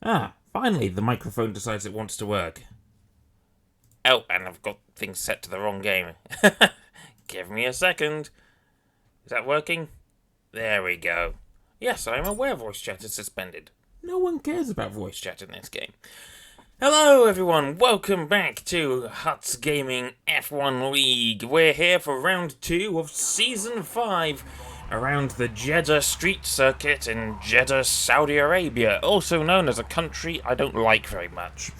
Ah, finally the microphone decides it wants to work. Oh, and I've got things set to the wrong game. Give me a second. Is that working? There we go. Yes, I'm aware voice chat is suspended. No one cares about voice chat in this game. Hello everyone, welcome back to Huts Gaming F1 League. We're here for round 2 of Season 5 around the Jeddah street circuit in Jeddah, Saudi Arabia, also known as a country I don't like very much.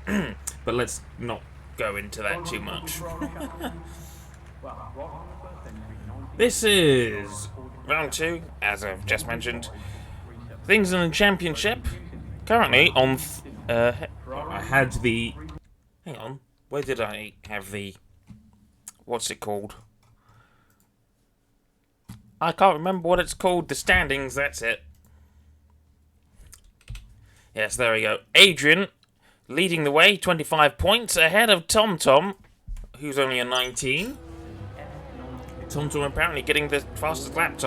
But let's not go into that too much. This is round 2, as I've just mentioned. Things in the championship. Currently on... I had the... Hang on. Where did I have the... What's it called? I can't remember what it's called. The standings, that's it. Yes, there we go. Adrian leading the way, 25 points, ahead of TomTom, who's only a 19. TomTom apparently getting the fastest lap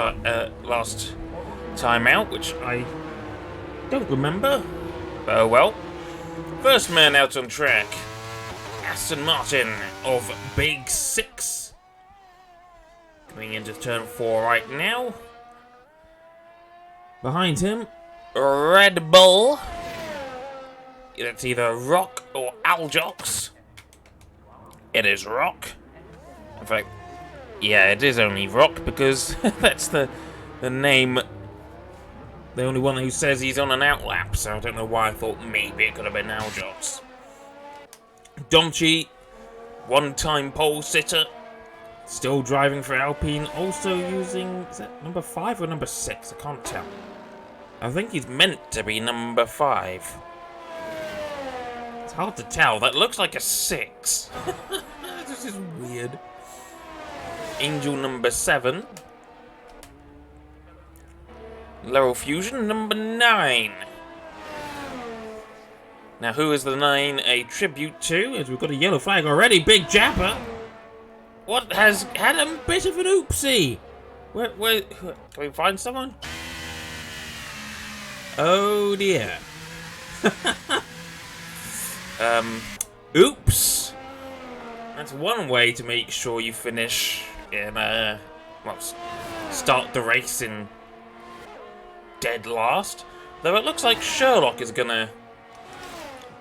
last time out, which I don't remember. Oh well. First man out on track, Aston Martin of Big 6. Coming into turn 4 right now. Behind him, Red Bull. It's either Rock or Aljox. It is Rock. In fact, yeah, it is only Rock because that's the name. The only one who says he's on an outlap, so I don't know why I thought maybe it could have been Aljox. Domchi, one-time pole sitter, still driving for Alpine, also using, is that number 5 or number 6? I can't tell. I think he's meant to be number 5. It's hard to tell, that looks like a 6. This is weird. Angel number 7. Laurel Fusion number 9. Now who is the 9 a tribute to? As we've got a yellow flag already. Big Japper. What has had a bit of an oopsie? Where can we find someone? Oh dear. Oops. That's one way to make sure you finish in well, start the race in dead last. Though it looks like Sherlock is gonna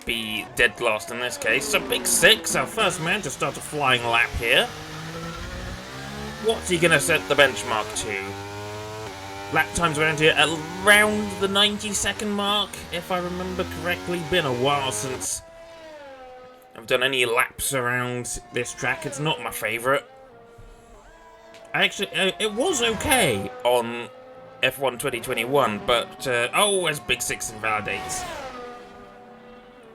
be dead last in this case. So Big 6, our first man to start a flying lap here. What's he gonna set the benchmark to? Lap times around here at around the 90-second mark, if I remember correctly. Been a while since I've done any laps around this track. It's not my favourite. Actually, it was okay on F1 2021, but oh, as Big 6 invalidates.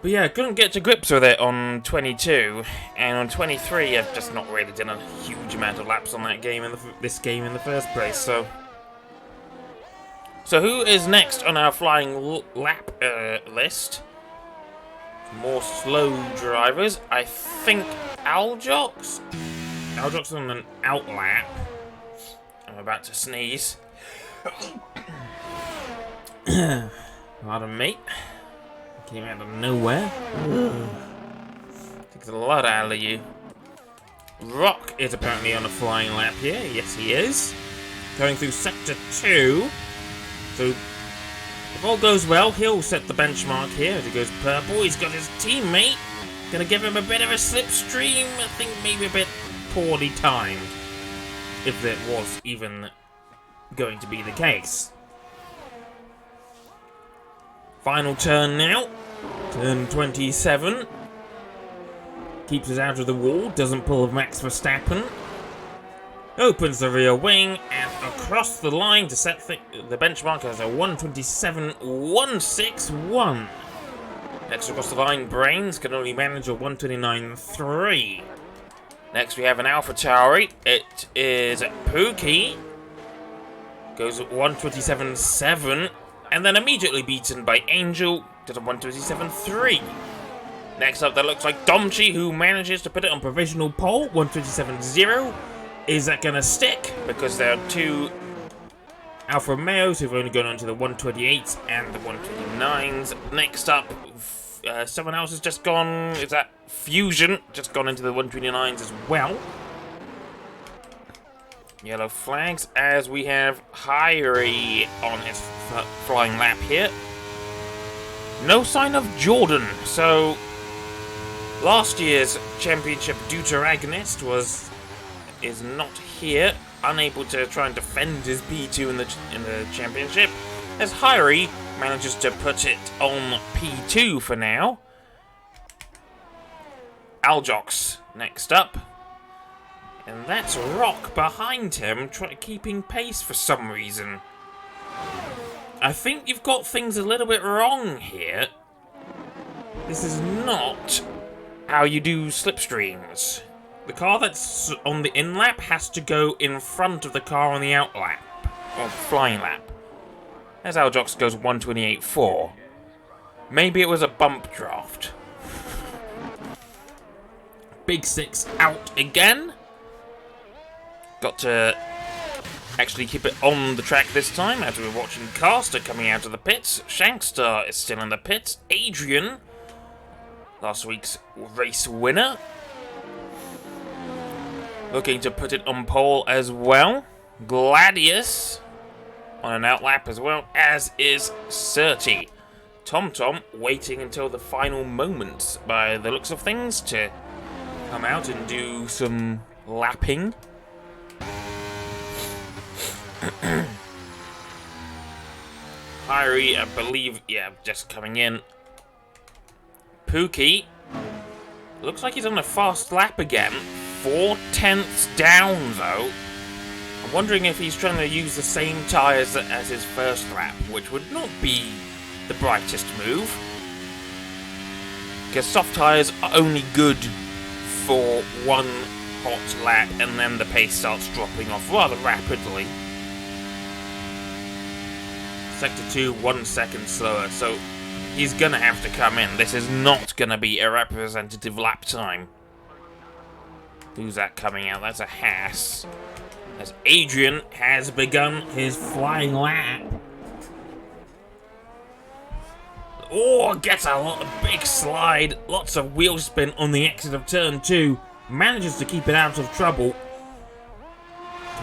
But yeah, I couldn't get to grips with it on 22, and on 23 I've just not really done a huge amount of laps on that game this game in the first place. So who is next on our flying lap list? More slow drivers. I think Aljox. Aljox on an out lap. I'm about to sneeze. Pardon me. Came out of nowhere. Takes a lot out of you. Rock is apparently on a flying lap here. Yes, he is. Going through sector 2. So, if all goes well, he'll set the benchmark here. As he goes purple, he's got his teammate. Gonna give him a bit of a slipstream. I think maybe a bit poorly timed. If it was even going to be the case. Final turn now. Turn 27. Keeps us out of the wall. Doesn't pull Max Verstappen. Opens the rear wing and across the line to set the benchmark as a 127.161. Next across the line, Brains can only manage a 129.3. Next we have an AlphaTauri. It is Pookie. Goes at 127.7. And then immediately beaten by Angel to the 127.3. Next up, that looks like Domchi, who manages to put it on provisional pole, 127.0. Is that going to stick? Because there are two Alfa Romeos, who've only gone on to the 128s and the 129s. Next up, someone else has just gone. Is that Fusion? Just gone into the 129s as well. Yellow flags as we have Hyrie on his flying lap here. No sign of Jordan, so last year's championship deuteragonist is not here, unable to try and defend his P2 in the championship, as Hyrie manages to put it on P2 for now. Aljox next up. And that's Rock behind him, keeping pace for some reason. I think you've got things a little bit wrong here. This is not how you do slipstreams. The car that's on the in-lap has to go in front of the car on the out-lap, or flying lap. As Aljox goes 128.4. Maybe it was a bump draft. Big Six out again. Got to actually keep it on the track this time, as we're watching Caster coming out of the pits. Shankstar is still in the pits. Adrian, last week's race winner, looking to put it on pole as well. Gladius on an outlap as well, as is Surti. TomTom waiting until the final moments, by the looks of things, to come out and do some lapping. Hyrie, I believe, yeah, just coming in. Pookie, looks like he's on a fast lap again. 4/10 down, though. I'm wondering if he's trying to use the same tyres as his first lap, which would not be the brightest move. Because soft tyres are only good for one hot lap, and then the pace starts dropping off rather rapidly. Sector 2, 1 second slower, so he's gonna have to come in. This is not gonna be a representative lap time. Who's that coming out? That's a Haas. As Adrian has begun his flying lap. Oh, gets a big slide. Lots of wheel spin on the exit of turn 2. Manages to keep it out of trouble.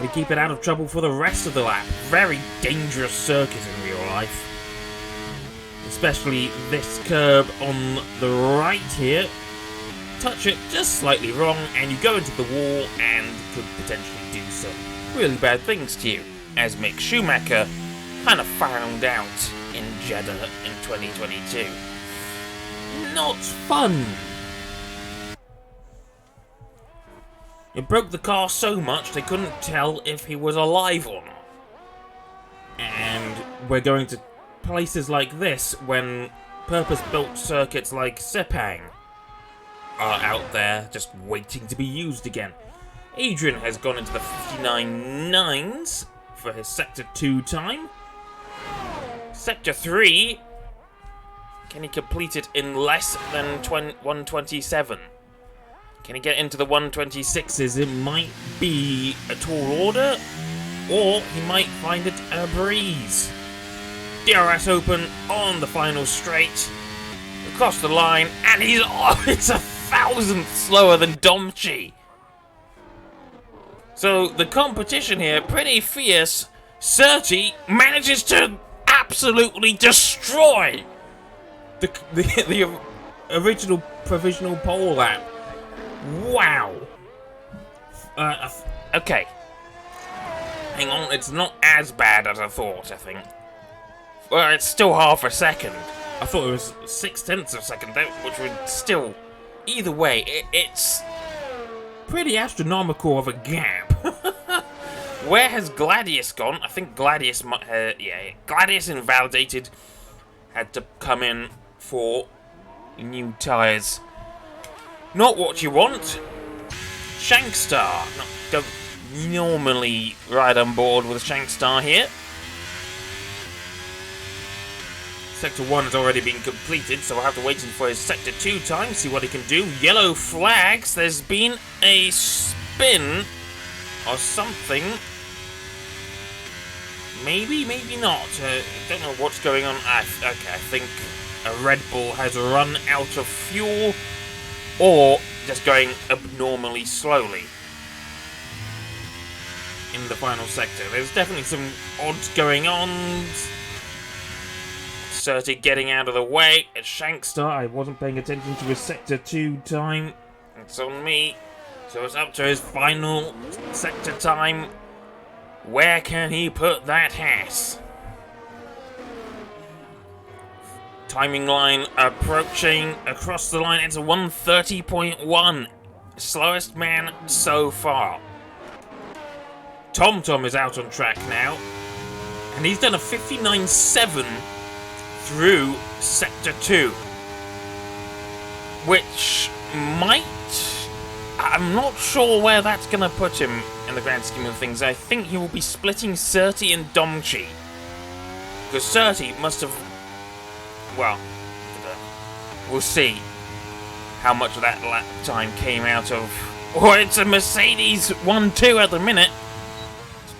We keep it out of trouble for the rest of the lap. Very dangerous circuit in real life. Especially this curb on the right here. Touch it just slightly wrong and you go into the wall and could potentially do some really bad things to you. As Mick Schumacher kind of found out in Jeddah in 2022. Not fun. It broke the car so much they couldn't tell if he was alive or not. And we're going to places like this when purpose-built circuits like Sepang are out there just waiting to be used again. Adrian has gone into the 59.9s for his Sector 2 time. Sector 3, can he complete it in less than 127? Can he get into the 126s? It might be a tall order, or he might find it a breeze. DRS open on the final straight, across the line, and he's it's a thousandth slower than Domchi. So the competition here, pretty fierce. Surti manages to absolutely destroy the original provisional pole lap. Wow. Okay. Hang on, it's not as bad as I thought, I think. Well, it's still half a second. I thought it was 0.6 of a second, which would still... Either way, it's pretty astronomical of a gap. Where has Gladius gone? I think Gladius might... Gladius invalidated. Had to come in for new tyres. Not what you want. Shankstar. Don't normally ride on board with Shankstar here. Sector 1 has already been completed, so we'll have to wait for his Sector 2 time, see what he can do. Yellow flags. There's been a spin or something. Maybe, maybe not. Don't know what's going on. Okay, I think a Red Bull has run out of fuel, or just going abnormally slowly in the final sector. There's definitely some odds going on. Surtees getting out of the way. It's Shankstar. I wasn't paying attention to his Sector 2 time. It's on me. So it's up to his final sector time. Where can he put that Haas? Timing line approaching across the line. It's a 1:30.1. Slowest man so far. TomTom is out on track now. And he's done a 59.7 through Sector 2. Which might... I'm not sure where that's going to put him in the grand scheme of things. I think he will be splitting Surtees and Domchi. Because Surtees must have... Well, we'll see how much of that lap time came out of... Oh, it's a Mercedes 1-2 at the minute.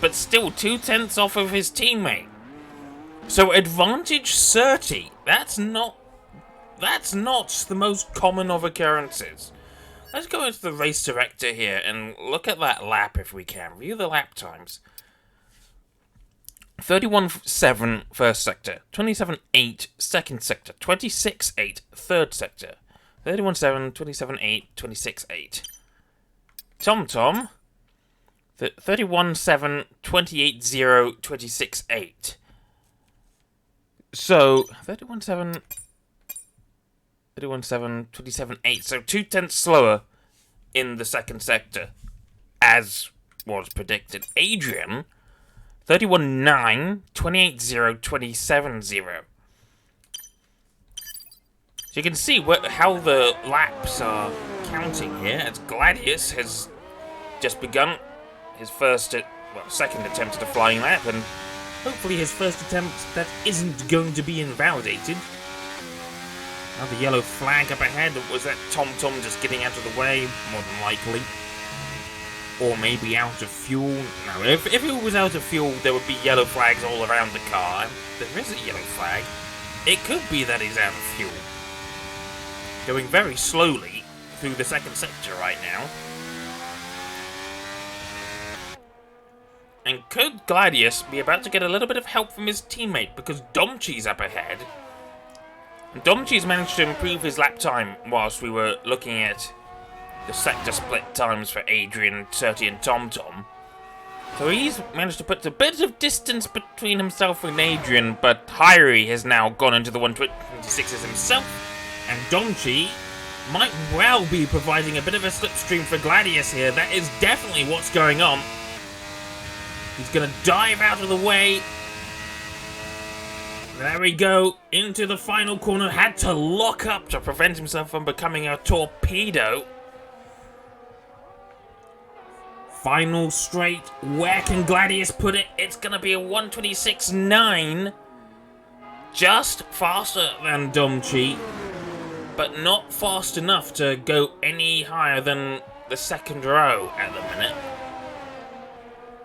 But still 2/10 off of his teammate. So advantage Surtees. That's not the most common of occurrences. Let's go into the race director here and look at that lap if we can. View the lap times. 31.7 first sector, 27.8 second sector, 26.8 third sector, 31.7, 27.8, 26.8. TomTom, 31.7, 28.0, 26.8. So 31.7. 31.7, 27.8, so 2/10 slower in the second sector, as was predicted. Adrian, 31.9, 28.0, 27.0. So you can see how the laps are counting here, as Gladius has just begun his second attempt at a flying lap, and hopefully his first attempt that isn't going to be invalidated. Another yellow flag up ahead. Was that TomTom just getting out of the way? More than likely. Or maybe out of fuel. No, if it was out of fuel, there would be yellow flags all around the car. There is a yellow flag. It could be that he's out of fuel. Going very slowly through the second sector right now. And could Gladius be about to get a little bit of help from his teammate, because Domchi's up ahead. Domchi's managed to improve his lap time whilst we were looking at the sector split times for Adrian, Surtees and TomTom. So he's managed to put a bit of distance between himself and Adrian, but Hyrie has now gone into the 126s himself, and Domchi might well be providing a bit of a slipstream for Gladius here. That is definitely what's going on. He's going to dive out of the way. There we go, into the final corner. Had to lock up to prevent himself from becoming a torpedo. Final straight. Where can Gladius put it? It's going to be a 126.9. Just faster than Domchi, but not fast enough to go any higher than the second row at the minute.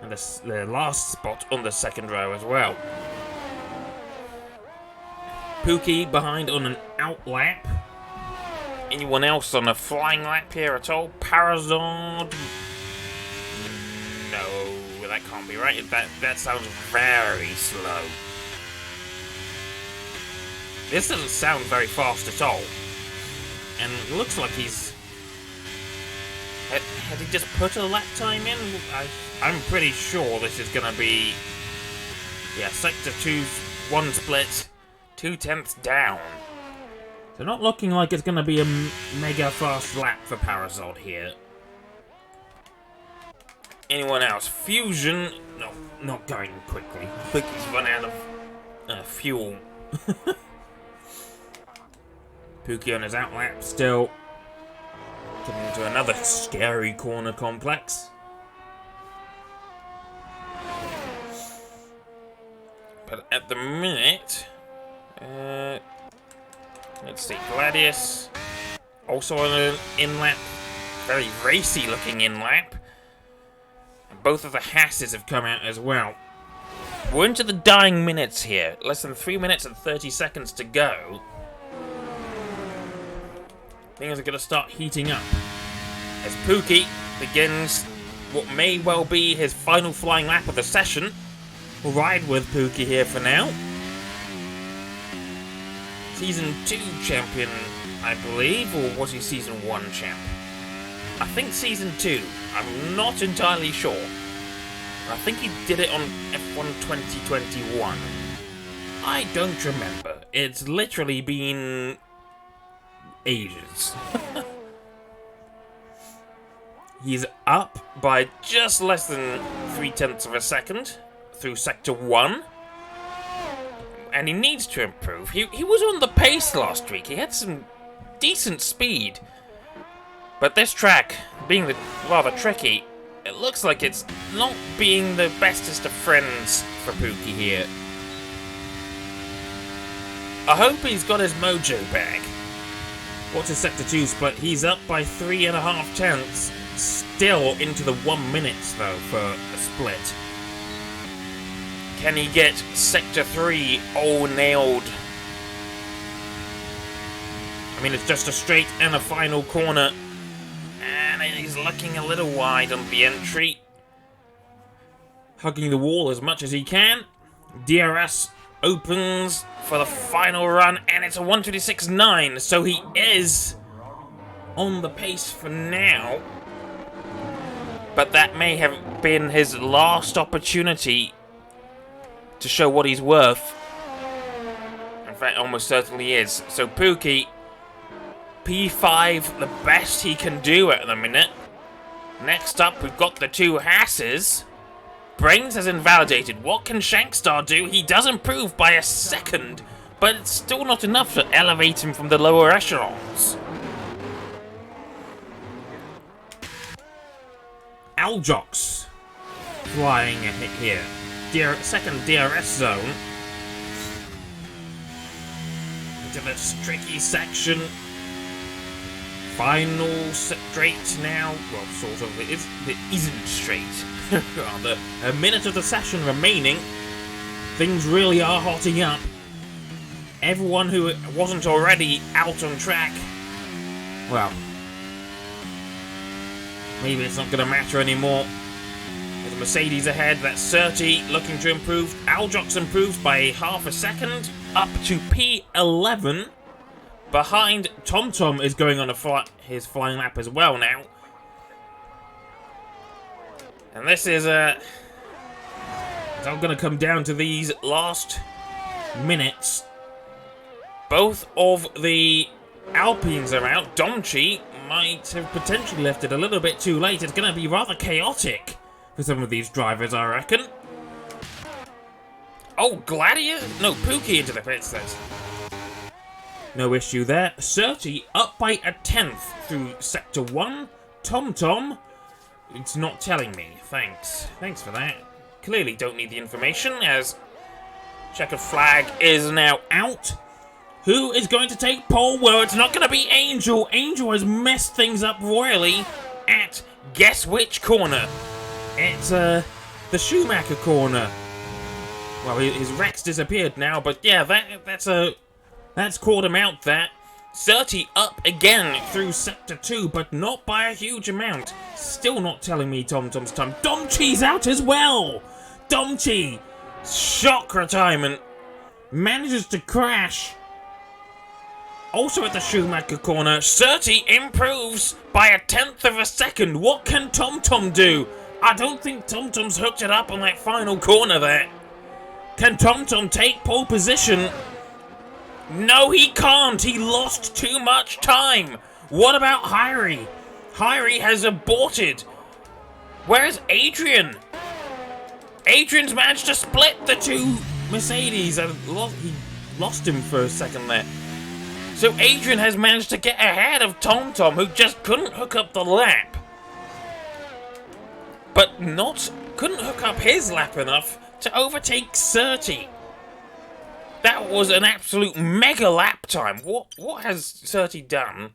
And the last spot on the second row as well. Pookie behind on an out lap. Anyone else on a flying lap here at all? Parazod? No, that can't be right. That sounds very slow. This doesn't sound very fast at all. And it looks like he's... Had he just put a lap time in? I'm pretty sure this is going to be... Yeah, Sector 2's one split. 2/10 down. So not looking like it's going to be a mega fast lap for Parazod here. Anyone else? Fusion? No, not going quickly. I think he's run out of fuel. Pookie on his out lap still. Getting into another scary corner complex. But at the minute... let's see, Gladius, also on an in-lap, very racy looking in-lap. And both of the Hasses have come out as well. We're into the dying minutes here. Less than 3 minutes and 30 seconds to go. Things are going to start heating up. As Pookie begins what may well be his final flying lap of the session. We'll ride with Pookie here for now. Season 2 champion, I believe, or was he Season 1 champ? I think Season 2. I'm not entirely sure. I think he did it on F1 2021. I don't remember. It's literally been ages. He's up by just less than 0.3 of a second through Sector 1. And he needs to improve. He was on the pace last week. He had some decent speed. But this track, being rather tricky, it looks like it's not being the bestest of friends for Pookie here. I hope he's got his mojo back. What's his Sector 2 split? He's up by 3.5 tenths. Still into the 1 minute, though, for a split. Can he get Sector 3 all nailed? I mean, it's just a straight and a final corner. And he's looking a little wide on the entry. Hugging the wall as much as he can. DRS opens for the final run, and it's a 1:26.9, so he is on the pace for now. But that may have been his last opportunity to show what he's worth. In fact, almost certainly is. So Pookie, P5, the best he can do at the minute. Next up, we've got the two Hasses. Brains has invalidated. What can Shankstar do? He does improve by a second, but it's still not enough to elevate him from the lower echelons. Aljox flying a hit here. Second DRS zone. Into this tricky section. Final straight now. Well, sort of. It isn't straight. Rather, a minute of the session remaining. Things really are hotting up. Everyone who wasn't already out on track, well, maybe it's not going to matter anymore. With Mercedes ahead, that's Surtees looking to improve. Aljox improves by half a second, up to P11. Behind, TomTom is going on his flying lap as well now. And this is it's all going to come down to these last minutes. Both of the Alpines are out. Domchi might have potentially left it a little bit too late. It's going to be rather chaotic for some of these drivers, I reckon. Oh, Gladiator? No, Pookie into the pits, says. No issue there. Surtees up by a tenth through Sector 1. TomTom, it's not telling me. Thanks. Thanks for that. Clearly don't need the information, as checkered flag is now out. Who is going to take pole? Well, it's not going to be Angel. Angel has messed things up royally at guess which corner. It's the Schumacher corner. Well, his Rex disappeared now, but yeah, that's caught him out there. Surtees up again through Sector 2, but not by a huge amount. Still not telling me TomTom's time. Domchi's out as well! Domchi, shock retirement, manages to crash. Also at the Schumacher corner, Surtees improves by a tenth of a second. What can TomTom do? I don't think TomTom's hooked it up on that final corner there. Can TomTom take pole position? No, he can't. He lost too much time. What about Hyrie? Hyrie has aborted. Where's Adrian? Adrian's managed to split the two Mercedes. He lost him for a second there. So Adrian has managed to get ahead of TomTom, who just couldn't hook up the lap. But couldn't hook up his lap enough to overtake Surtees. That was an absolute mega lap time. What has Surtees done?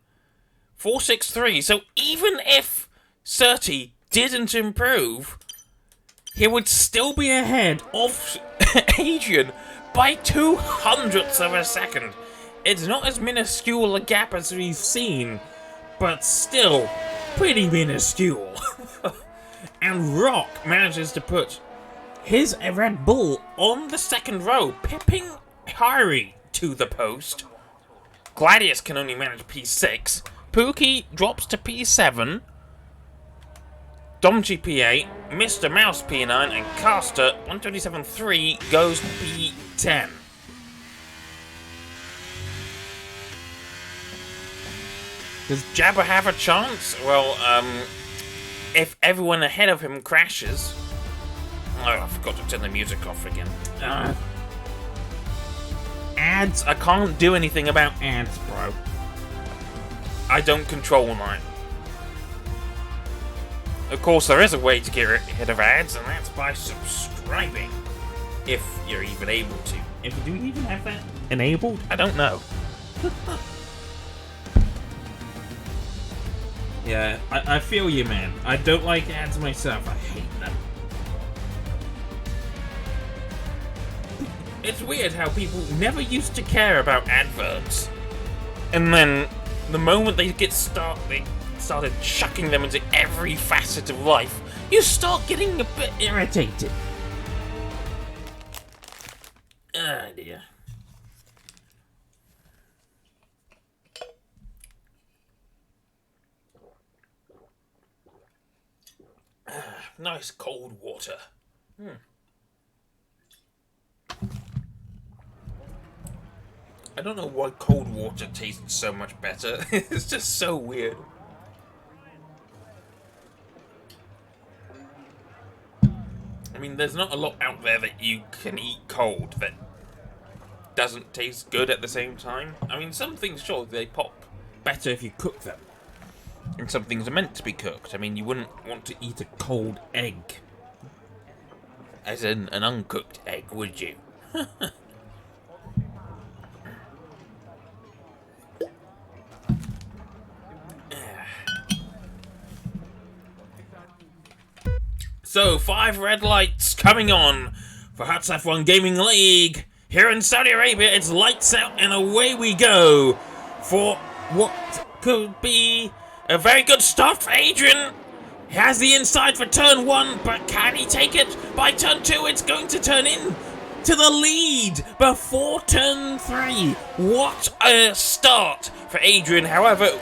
4.63. So even if Surtees didn't improve, he would still be ahead of Adrian by 0.02 of a second. It's not as minuscule a gap as we've seen, but still pretty minuscule. And Rock manages to put his Red Bull on the second row, pipping Harry to the post. Gladius can only manage P6. Pookie drops to P7. Domji P8, Mr. Mouse P9, and Caster 127.3 goes P10. Does Jabba have a chance? Well, if everyone ahead of him crashes... Oh, I forgot to turn the music off again. Ads? I can't do anything about ads, bro. I don't control mine. Of course, there is a way to get rid of ads, and that's by subscribing. If you're even able to. Do you even have that enabled? I don't know. Yeah, I feel you, man. I don't like ads myself. I hate them. It's weird how people never used to care about adverts. And then, the moment they started chucking them into every facet of life, you start getting a bit irritated. Ah, dear. Nice cold water. I don't know why cold water tastes so much better. It's just so weird. I mean, there's not a lot out there that you can eat cold that doesn't taste good at the same time. I mean, some things, sure, they pop better if you cook them. And some things are meant to be cooked. I mean, you wouldn't want to eat a cold egg. As in an uncooked egg, would you? So, 5 red lights coming on for Huts F1 Gaming League. Here in Saudi Arabia, it's lights out and away we go for what could be a very good start for Adrian. He has the inside for turn 1, but can he take it? By turn 2, it's going to turn in to the lead before turn 3. What a start for Adrian. However,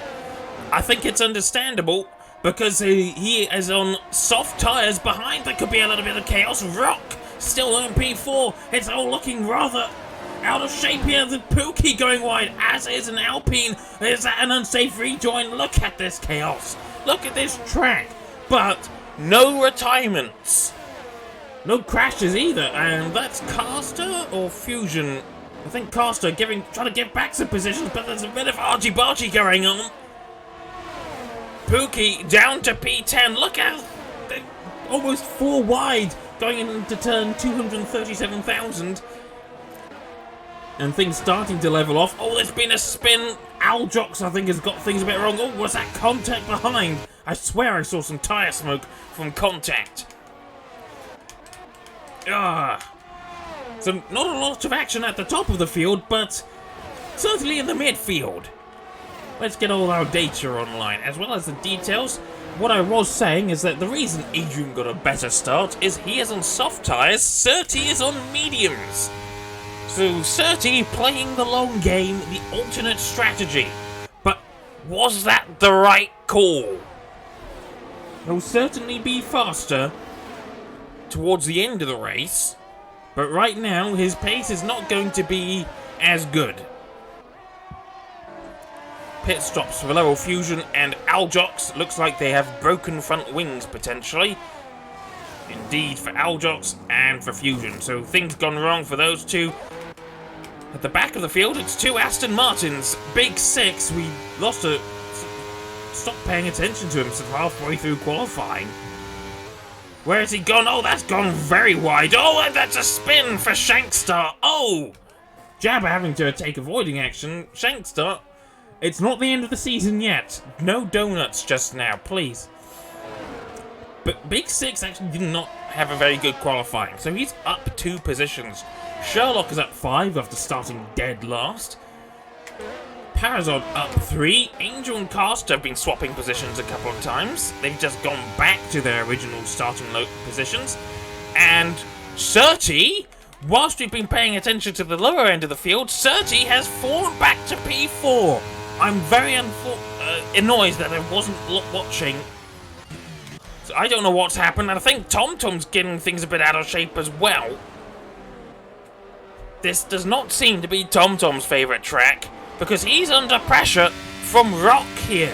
I think it's understandable because he is on soft tyres behind. There could be a little bit of chaos. Rock still on P4. It's all looking rather out of shape here. The Pookie going wide, as is an Alpine. Is that an unsafe rejoin? Look at this chaos. Look at this track. But no retirements. No crashes either. And that's Caster or Fusion? I think Caster trying to get back some positions, but there's a bit of argy-bargy going on. Pookie down to P10. Look out. Almost 4 wide going into turn 237,000. And things starting to level off. Oh, there's been a spin. Aljox, I think, has got things a bit wrong. Oh, was that contact behind? I swear I saw some tyre smoke from contact. So not a lot of action at the top of the field, but certainly in the midfield. Let's get all our data online, as well as the details. What I was saying is that the reason Adrian got a better start is he is on soft tyres, Surti is on mediums. So Surti playing the long game, the alternate strategy. But was that the right call? He'll certainly be faster towards the end of the race, but right now his pace is not going to be as good. Pit stops for Level Fusion and Aljox. Looks like they have broken front wings potentially. Indeed, for Aljox and for Fusion. So things gone wrong for those two. At the back of the field, it's 2 Aston Martins. Big 6. We stopped paying attention to him since halfway through qualifying. Where has he gone? Oh, that's gone very wide. Oh, and that's a spin for Shankstar. Oh! Jabba having to take avoiding action. Shankstar. It's not the end of the season yet. No donuts just now, please. But Big 6 actually did not have a very good qualifying, so he's up 2 positions. Sherlock is up 5 after starting dead last. Parazod up 3. Angel and Cast have been swapping positions a couple of times. They've just gone back to their original starting positions. And Surtee, whilst we've been paying attention to the lower end of the field, Surtee has fallen back to P4. I'm very annoyed that I wasn't watching. So I don't know what's happened, and I think TomTom's getting things a bit out of shape as well. This does not seem to be TomTom's favourite track, because he's under pressure from Rock here.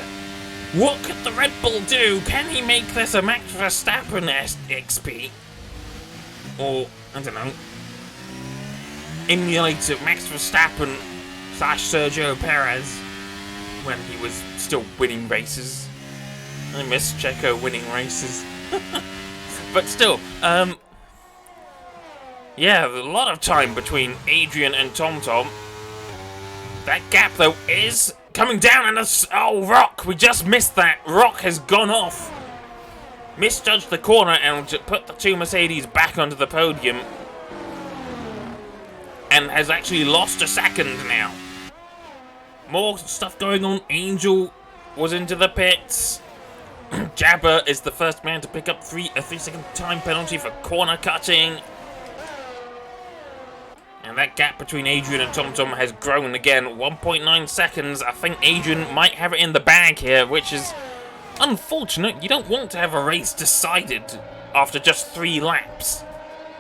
What could the Red Bull do? Can he make this a Max Verstappen XP? Or, I don't know, emulate Max Verstappen / Sergio Perez when he was still winning races. I miss Checo winning races. But still, yeah, a lot of time between Adrian and TomTom. That gap, though, is coming down, and oh, Rock, we just missed that. Rock has gone off. Misjudged the corner and put the 2 Mercedes back onto the podium. And has actually lost a second now. More stuff going on. Angel was into the pits. Jabba is the first man to pick up a 3-second time penalty for corner cutting. And that gap between Adrian and TomTom has grown again. 1.9 seconds. I think Adrian might have it in the bag here, which is unfortunate. You don't want to have a race decided after just 3 laps.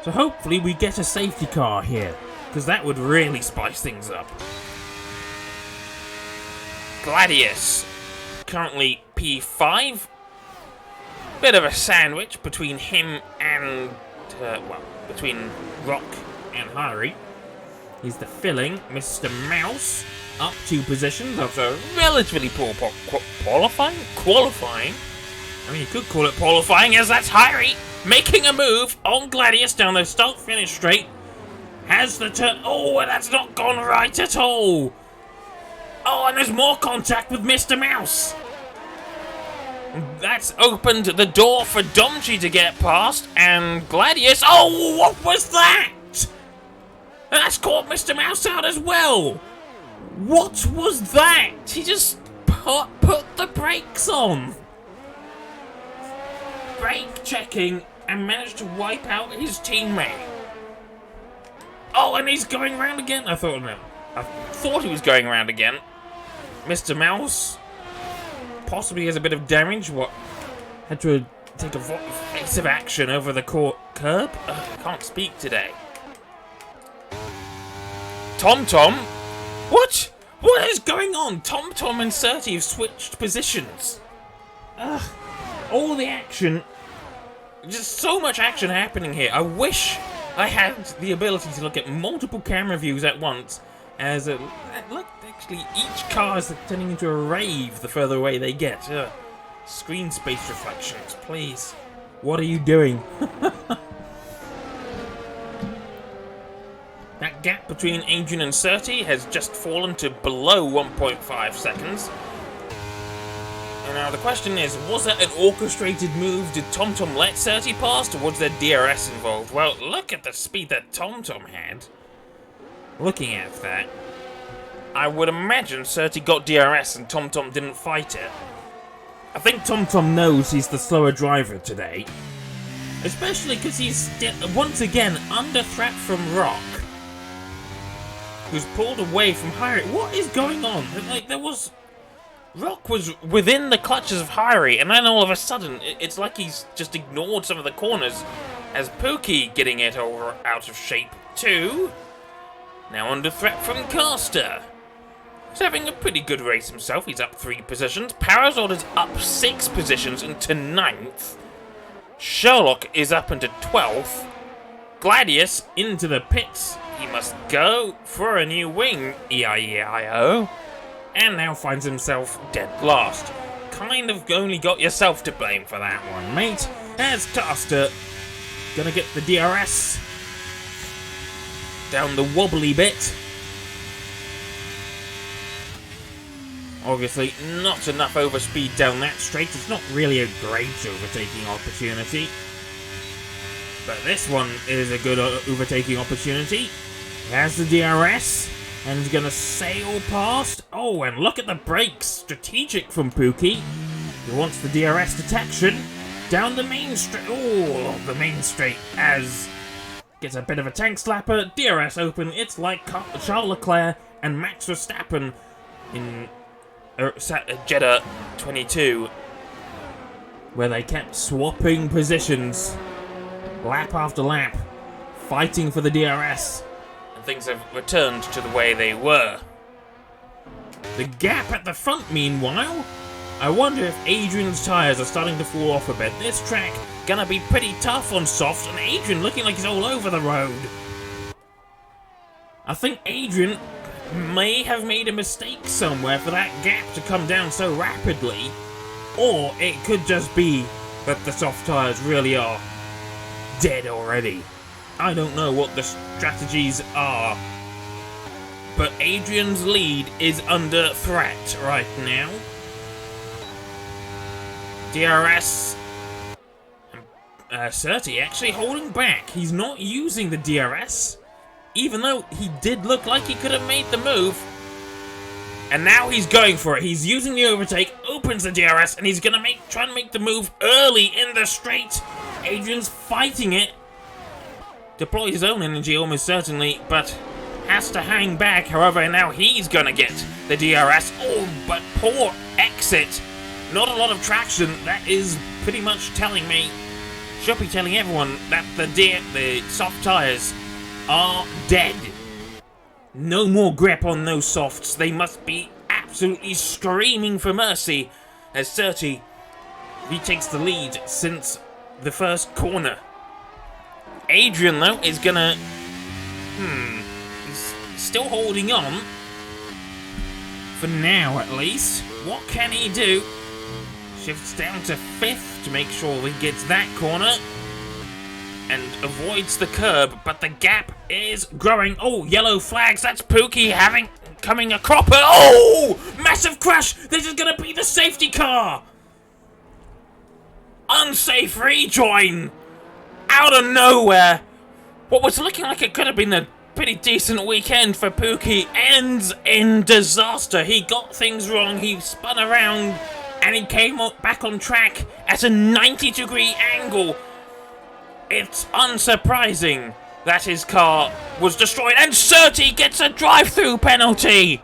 So hopefully we get a safety car here, because that would really spice things up. Gladius, currently P5. Bit of a sandwich between him and, between Rock and Harry. He's the filling. Mr. Mouse, up 2 positions after relatively poor qualifying. I mean, you could call it qualifying, as that's Harry making a move on Gladius down the start-finish straight. Has the turn. Oh, and that's not gone right at all. Oh, and there's more contact with Mr. Mouse. That's opened the door for Domchi to get past, and Gladius. Oh, what was that? That's caught Mr. Mouse out as well. What was that? He just put the brakes on. Brake checking and managed to wipe out his teammate. Oh, and he's going round again. I thought he was going round again. Mr. Mouse possibly has a bit of damage. Had to take evasive action over the curb. I can't speak today. TomTom? What? What is going on? TomTom and Surtee have switched positions. All the action. Just so much action happening here. I wish I had the ability to look at multiple camera views at once. Look, actually, each car is turning into a rave the further away they get. Screen space reflections, please. What are you doing? That gap between Adrian and Surtee has just fallen to below 1.5 seconds. And now the question is, was that an orchestrated move? Did TomTom let Surtee pass, or was there DRS involved? Well, look at the speed that TomTom had. Looking at that, I would imagine Surtee got DRS and TomTom didn't fight it. I think TomTom knows he's the slower driver today. Especially because he's once again under threat from Rock, who's pulled away from Harry. What is going on? Rock was within the clutches of Harry, and then all of a sudden, it's like he's just ignored some of the corners, as Pookie getting it out of shape too. Now under threat from Caster. He's having a pretty good race himself. He's up 3 positions. Parazod is up 6 positions into 9th. Sherlock is up into 12th. Gladius into the pits. He must go for a new wing, E-I-E-I-O. And now finds himself dead last. Kind of only got yourself to blame for that one, mate. As Caster gonna get the DRS down the wobbly bit. Obviously, not enough overspeed down that straight. It's not really a great overtaking opportunity. But this one is a good overtaking opportunity. He has the DRS, and he's going to sail past. Oh, and look at the brakes. Strategic from Pookie. He wants the DRS detection. Down the main straight. Oh, the main straight as gets a bit of a tank slapper. DRS open. It's like Charles Leclerc and Max Verstappen in Jeddah 22, where they kept swapping positions lap after lap, fighting for the DRS, and things have returned to the way they were. The gap at the front, meanwhile, I wonder if Adrian's tyres are starting to fall off a bit. This track gonna be pretty tough on softs, and Adrian looking like he's all over the road. I think Adrian may have made a mistake somewhere for that gap to come down so rapidly, or it could just be that the soft tyres really are dead already. I don't know what the strategies are, but Adrian's lead is under threat right now. DRS, Surtees actually holding back. He's not using the DRS, even though he did look like he could have made the move. And now he's going for it. He's using the overtake, opens the DRS, and he's gonna try and make the move early in the straight. Adrian's fighting it. Deploys his own energy almost certainly, but has to hang back. However, now he's gonna get the DRS. Oh, but poor exit. Not a lot of traction. That is pretty much telling me, should be telling everyone, that the soft tyres are dead. No more grip on those softs. They must be absolutely screaming for mercy as Surtees retakes the lead since the first corner. Adrian, though, is gonna... He's still holding on. For now, at least. What can he do? Shifts down to 5th to make sure he gets that corner. And avoids the curb, but the gap is growing. Oh, yellow flags. That's Pookie coming a cropper. Oh! Massive crash! This is gonna be the safety car! Unsafe rejoin! Out of nowhere! What was looking like it could have been a pretty decent weekend for Pookie ends in disaster. He got things wrong, he spun around, and he came back on track at a 90-degree angle. It's unsurprising that his car was destroyed, and Surtees gets a drive-through penalty!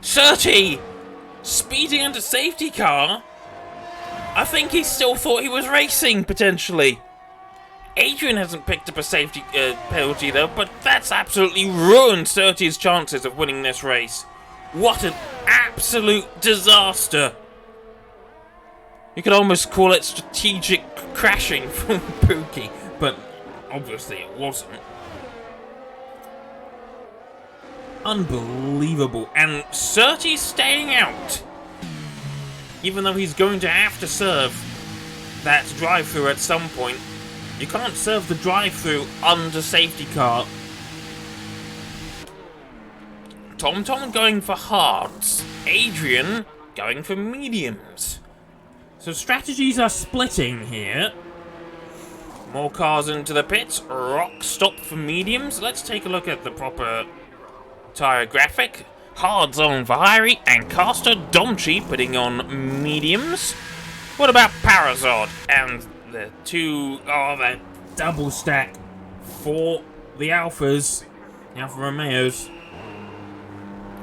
Surtees speeding under safety car? I think he still thought he was racing, potentially. Adrian hasn't picked up a safety penalty, though, but that's absolutely ruined Surtees' chances of winning this race. What an absolute disaster. You could almost call it strategic crashing from Pookie, but obviously it wasn't. Unbelievable. And Surtees staying out. Even though he's going to have to serve that drive-through at some point. You can't serve the drive-through under safety car. TomTom going for hards. Adrian going for mediums. So strategies are splitting here. More cars into the pits. Rock stop for mediums. Let's take a look at the proper tyre graphic. Hards on for Hyrie and Caster Domchi putting on mediums. What about Parazod and the that double stack for the Alphas, the Alfa Romeos,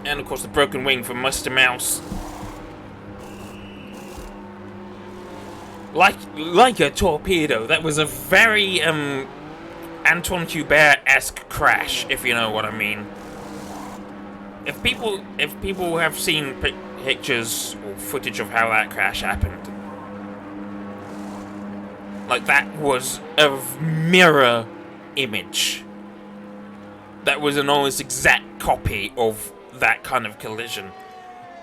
and of course the broken wing from Mr. Mouse. Like a torpedo. That was a very Antoine Hubert-esque crash, if you know what I mean. If people have seen pictures or footage of how that crash happened, like that was a mirror image. That was an almost exact copy of that kind of collision.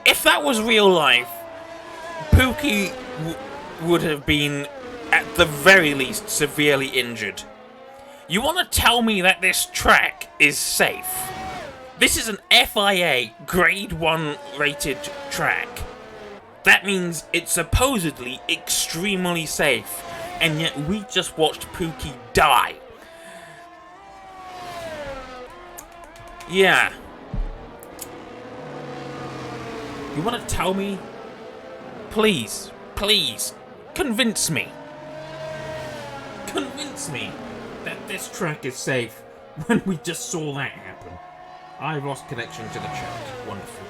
If that was real life, Pookie would have been, at the very least, severely injured. You want to tell me that this track is safe? This is an FIA Grade 1 rated track. That means it's supposedly extremely safe. and yet we just watched Pookie die. Yeah. You want to tell me? Please, please, convince me. Convince me that this track is safe when we just saw that happen. I've lost connection to the chat. Wonderful.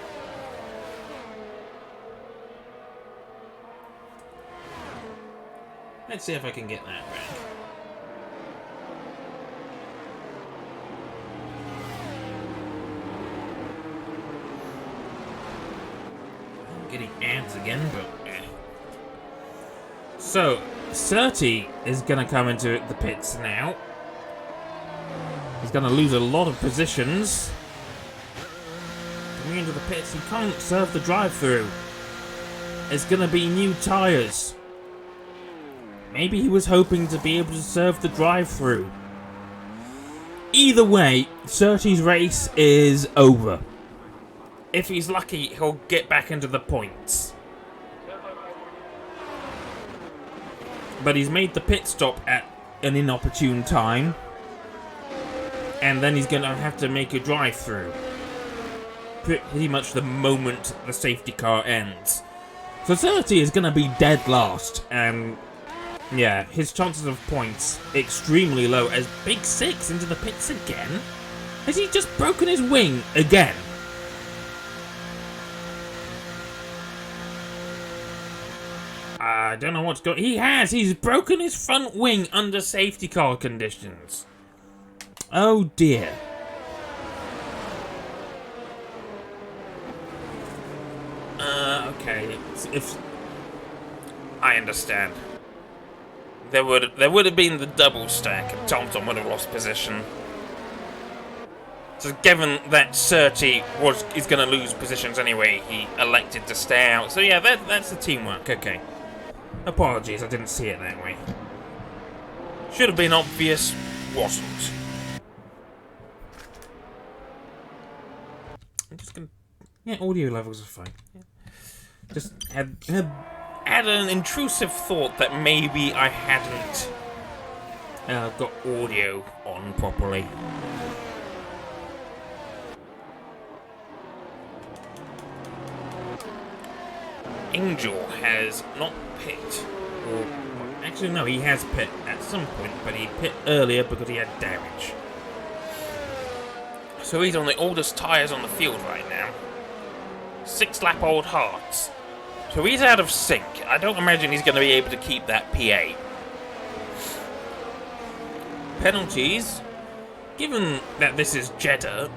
Let's see if I can get that back. I'm getting ads again, but... So, Surtees is going to come into the pits now. He's going to lose a lot of positions. Coming into the pits, he can't serve the drive-through. It's going to be new tyres. Maybe he was hoping to be able to serve the drive-through. Either way, Surtees' race is over. If he's lucky, he'll get back into the points. But he's made the pit stop at an inopportune time. And then he's going to have to make a drive-through. Pretty much the moment the safety car ends. So Surtees is going to be dead last. And yeah, his chances of points extremely low as Big Six into the pits again. Has he just broken his wing again? I don't know what's going on. He has! He's broken his front wing under safety car conditions. Oh dear. Okay. If I understand. There would have been the double stack and TomTom would have lost position. So given that Surtees is going to lose positions anyway, he elected to stay out. So yeah, that's the teamwork. Okay. Apologies, I didn't see it that way. Should have been obvious, wasn't. I'm just gonna... Yeah, audio levels are fine. Yeah. Just had an intrusive thought that maybe I hadn't got audio on properly. Angel has not pit, or actually no, he has pit at some point, but he pit earlier because he had damage. So he's on the oldest tyres on the field right now. 6-lap-old Hearts. So he's out of sync. I don't imagine he's going to be able to keep that P8. Penalties. Given that this is Jeddah,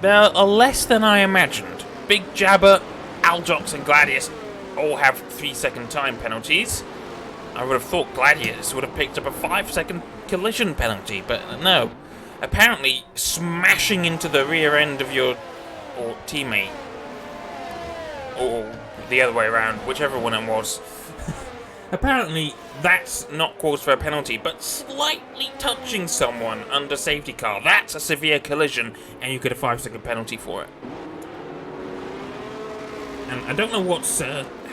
there are less than I imagined. Big Jabber, Aljox and Gladius all have 3-second time penalties. I would have thought Gladius would have picked up a 5-second collision penalty, but no. Apparently, smashing into the rear end of your teammate, or the other way around, whichever one it was. Apparently, that's not cause for a penalty, but slightly touching someone under safety car, that's a severe collision, and you get a 5-second penalty for it. And I don't know what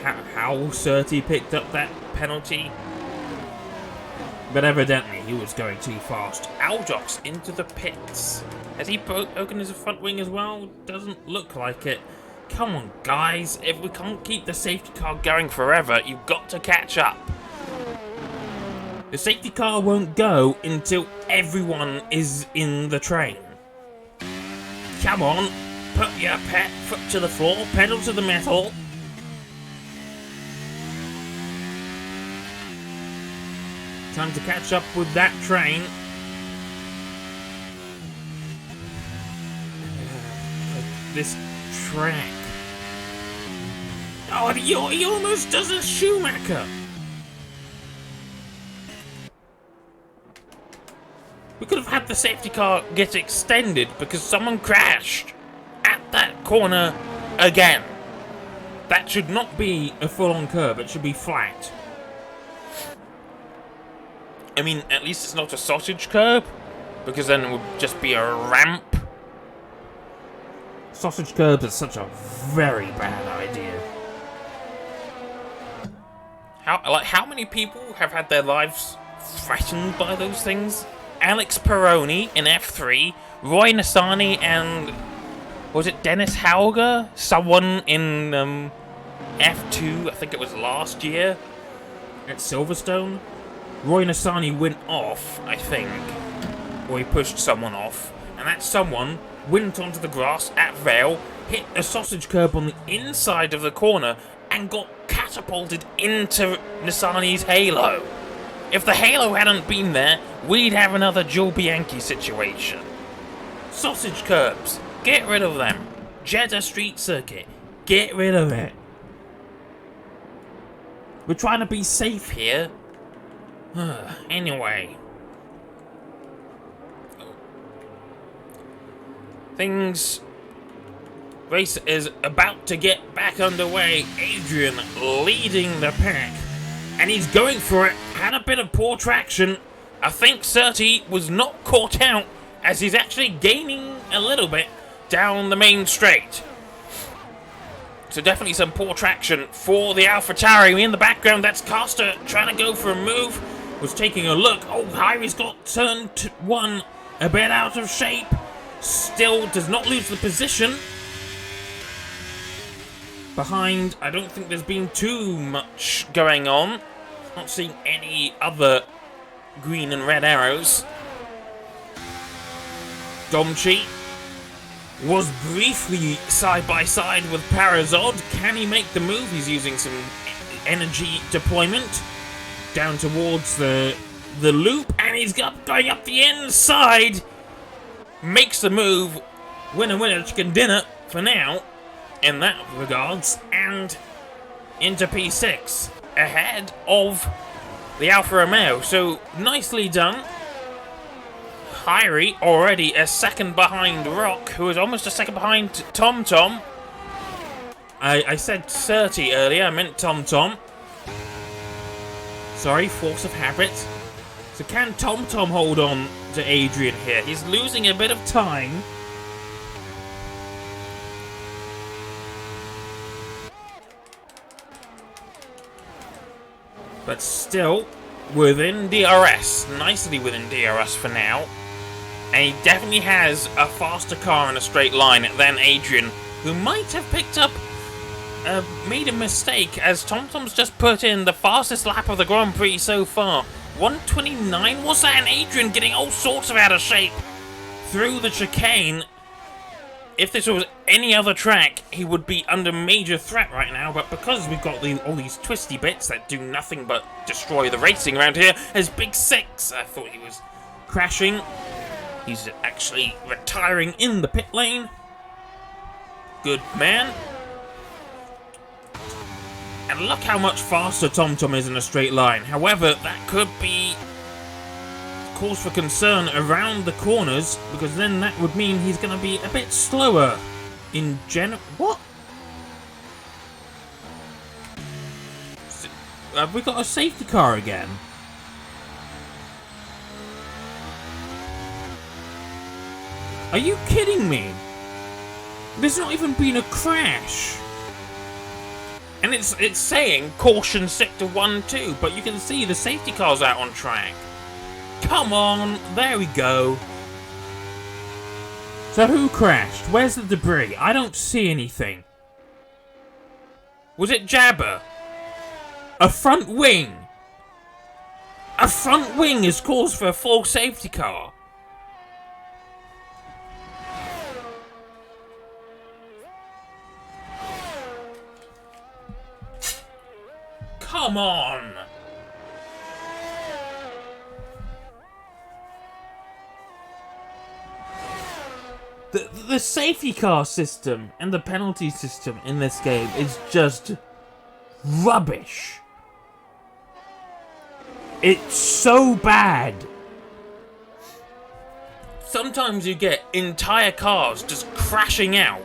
how Surtees picked up that penalty, but evidently he was going too fast. Aljox into the pits. Has he broken his front wing as well? Doesn't look like it. Come on, guys. If we can't keep the safety car going forever, you've got to catch up. The safety car won't go until everyone is in the train. Come on. Put your foot to the floor, pedal to the metal. Time to catch up with that train. This track. Oh, he almost does a Schumacher. We could have had the safety car get extended because someone crashed at that corner again. That should not be a full-on curb, it should be flat. I mean, at least it's not a sausage curb, because then it would just be a ramp. Sausage curbs are such a very bad idea. How many people have had their lives threatened by those things. Alex Peroni in F3, Roy Nassani and was it Dennis Hauger? Someone in F2, I think it was last year at Silverstone. Roy Nassani went off, I think, or he pushed someone off, and that someone went onto the grass at Vale, hit a sausage curb on the inside of the corner, and got catapulted into Nassani's halo. If the halo hadn't been there, we'd have another Joe Bianchi situation. Sausage curbs, get rid of them. Jeddah Street Circuit, get rid of it. We're trying to be safe here. Anyway. Race is about to get back underway. Adrian leading the pack. And he's going for it. Had a bit of poor traction. I think Surtees was not caught out as he's actually gaining a little bit down the main straight. So definitely some poor traction for the AlphaTauri. In the background, that's Costa trying to go for a move. Was taking a look. Oh, Hyri's got turn one a bit out of shape. Still does not lose the position. Behind, I don't think there's been too much going on. Not seeing any other green and red arrows. Domchi was briefly side by side with Parazod. Can he make the move? He's using some energy deployment down towards the loop, and he's going up the inside. Makes the move. Winner, winner, chicken dinner for now. In that regards, and into P6 ahead of the Alfa Romeo. So nicely done. Hyri already a second behind Rock, who is almost a second behind TomTom. I said Surtees earlier, I meant TomTom. Sorry, force of habit. So can TomTom hold on to Adrian here? He's losing a bit of time. But still within DRS. Nicely within DRS for now. And he definitely has a faster car in a straight line than Adrian, who might have picked up, made a mistake, as TomTom's just put in the fastest lap of the Grand Prix so far. 129 was that? And Adrian getting all sorts of out of shape through the chicane. If this was any other track, he would be under major threat right now, but because we've got all these twisty bits that do nothing but destroy the racing around here, as Big Six, I thought he was crashing. He's actually retiring in the pit lane. Good man. And look how much faster TomTom is in a straight line. However, that could be cause for concern around the corners, because then that would mean he's going to be a bit slower in general. What? Have we got a safety car again? Are you kidding me? There's not even been a crash. And it's saying caution sector 1-2, but you can see the safety car's out on track. Come on, there we go. So who crashed? Where's the debris? I don't see anything. Was it Jabba? A front wing. A front wing is cause for a full safety car. Come on. The safety car system and the penalty system in this game is just rubbish. It's so bad. Sometimes you get entire cars just crashing out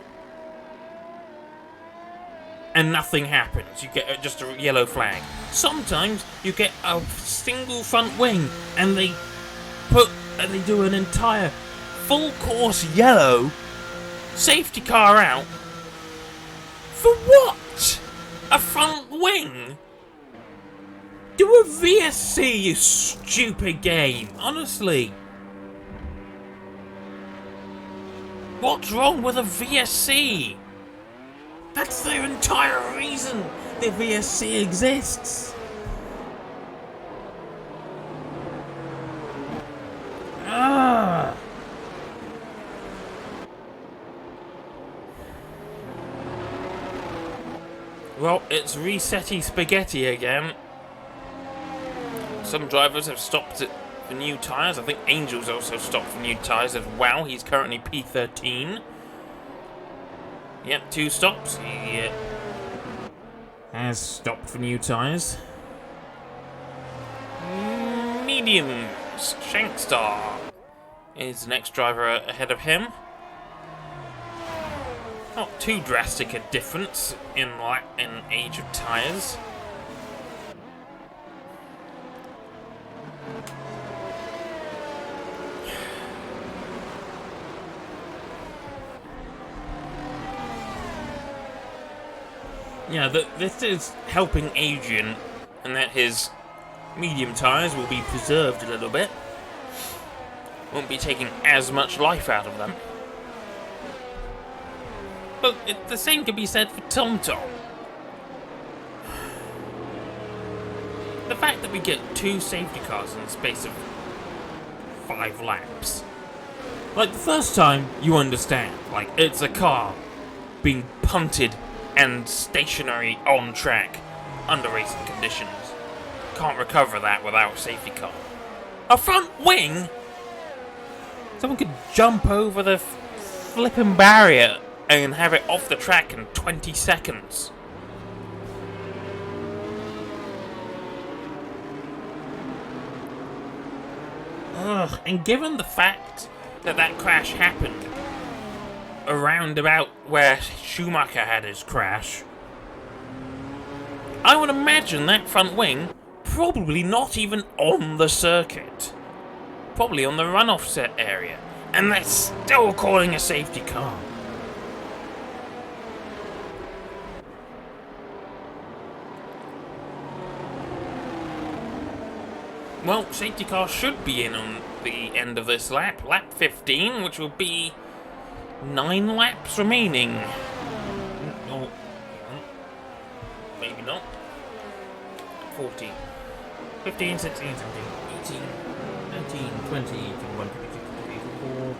and nothing happens. You get just a yellow flag. Sometimes you get a single front wing and they do an entire full course yellow safety car out. For what? A front wing? Do a VSC, you stupid game. Honestly. What's wrong with a VSC? That's their entire reason the VSC exists. Ah. Well, it's resetty spaghetti again. Some drivers have stopped it for new tyres. I think Angel's also stopped for new tyres as well. He's currently P13. Yep, 2 stops. He has stopped for new tyres. Mediums. Shankstar is the next driver ahead of him. Not too drastic a difference in age of tyres. Yeah, this is helping Adrian, and that his medium tyres will be preserved a little bit. Won't be taking as much life out of them. But the same can be said for TomTom. The fact that we get 2 safety cars in the space of 5 laps. Like, the first time, you understand. Like, it's a car being punted and stationary on track under racing conditions. Can't recover that without a safety car. A front wing? Someone could jump over the flipping barrier and have it off the track in 20 seconds. Ugh, and given the fact that that crash happened around about where Schumacher had his crash, I would imagine that front wing probably not even on the circuit. Probably on the runoff set area. And they're still calling a safety car. Well, safety car should be in on the end of this lap. Lap 15, which will be 9 laps remaining. Oh, maybe not. 14. 15, 16, 17, 18, 19, 20, 21, 22, 23, 24,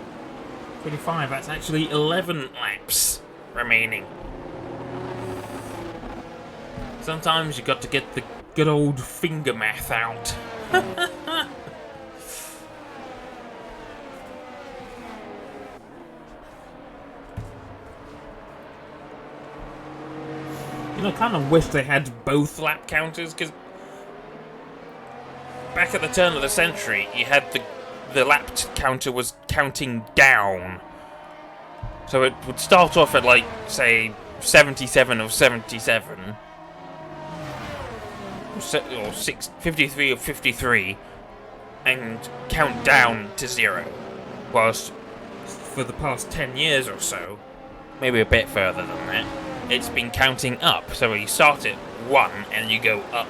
25. That's actually 11 laps remaining. Sometimes you got to get the good old finger math out. I kind of wish they had both lap counters, because back at the turn of the century, you had the lap counter was counting down. So it would start off at, like, say, 77 or 77, or 53 or 53, and count down to 0. Whilst for the past 10 years or so, maybe a bit further than that, it's been counting up. So you start at 1 and you go up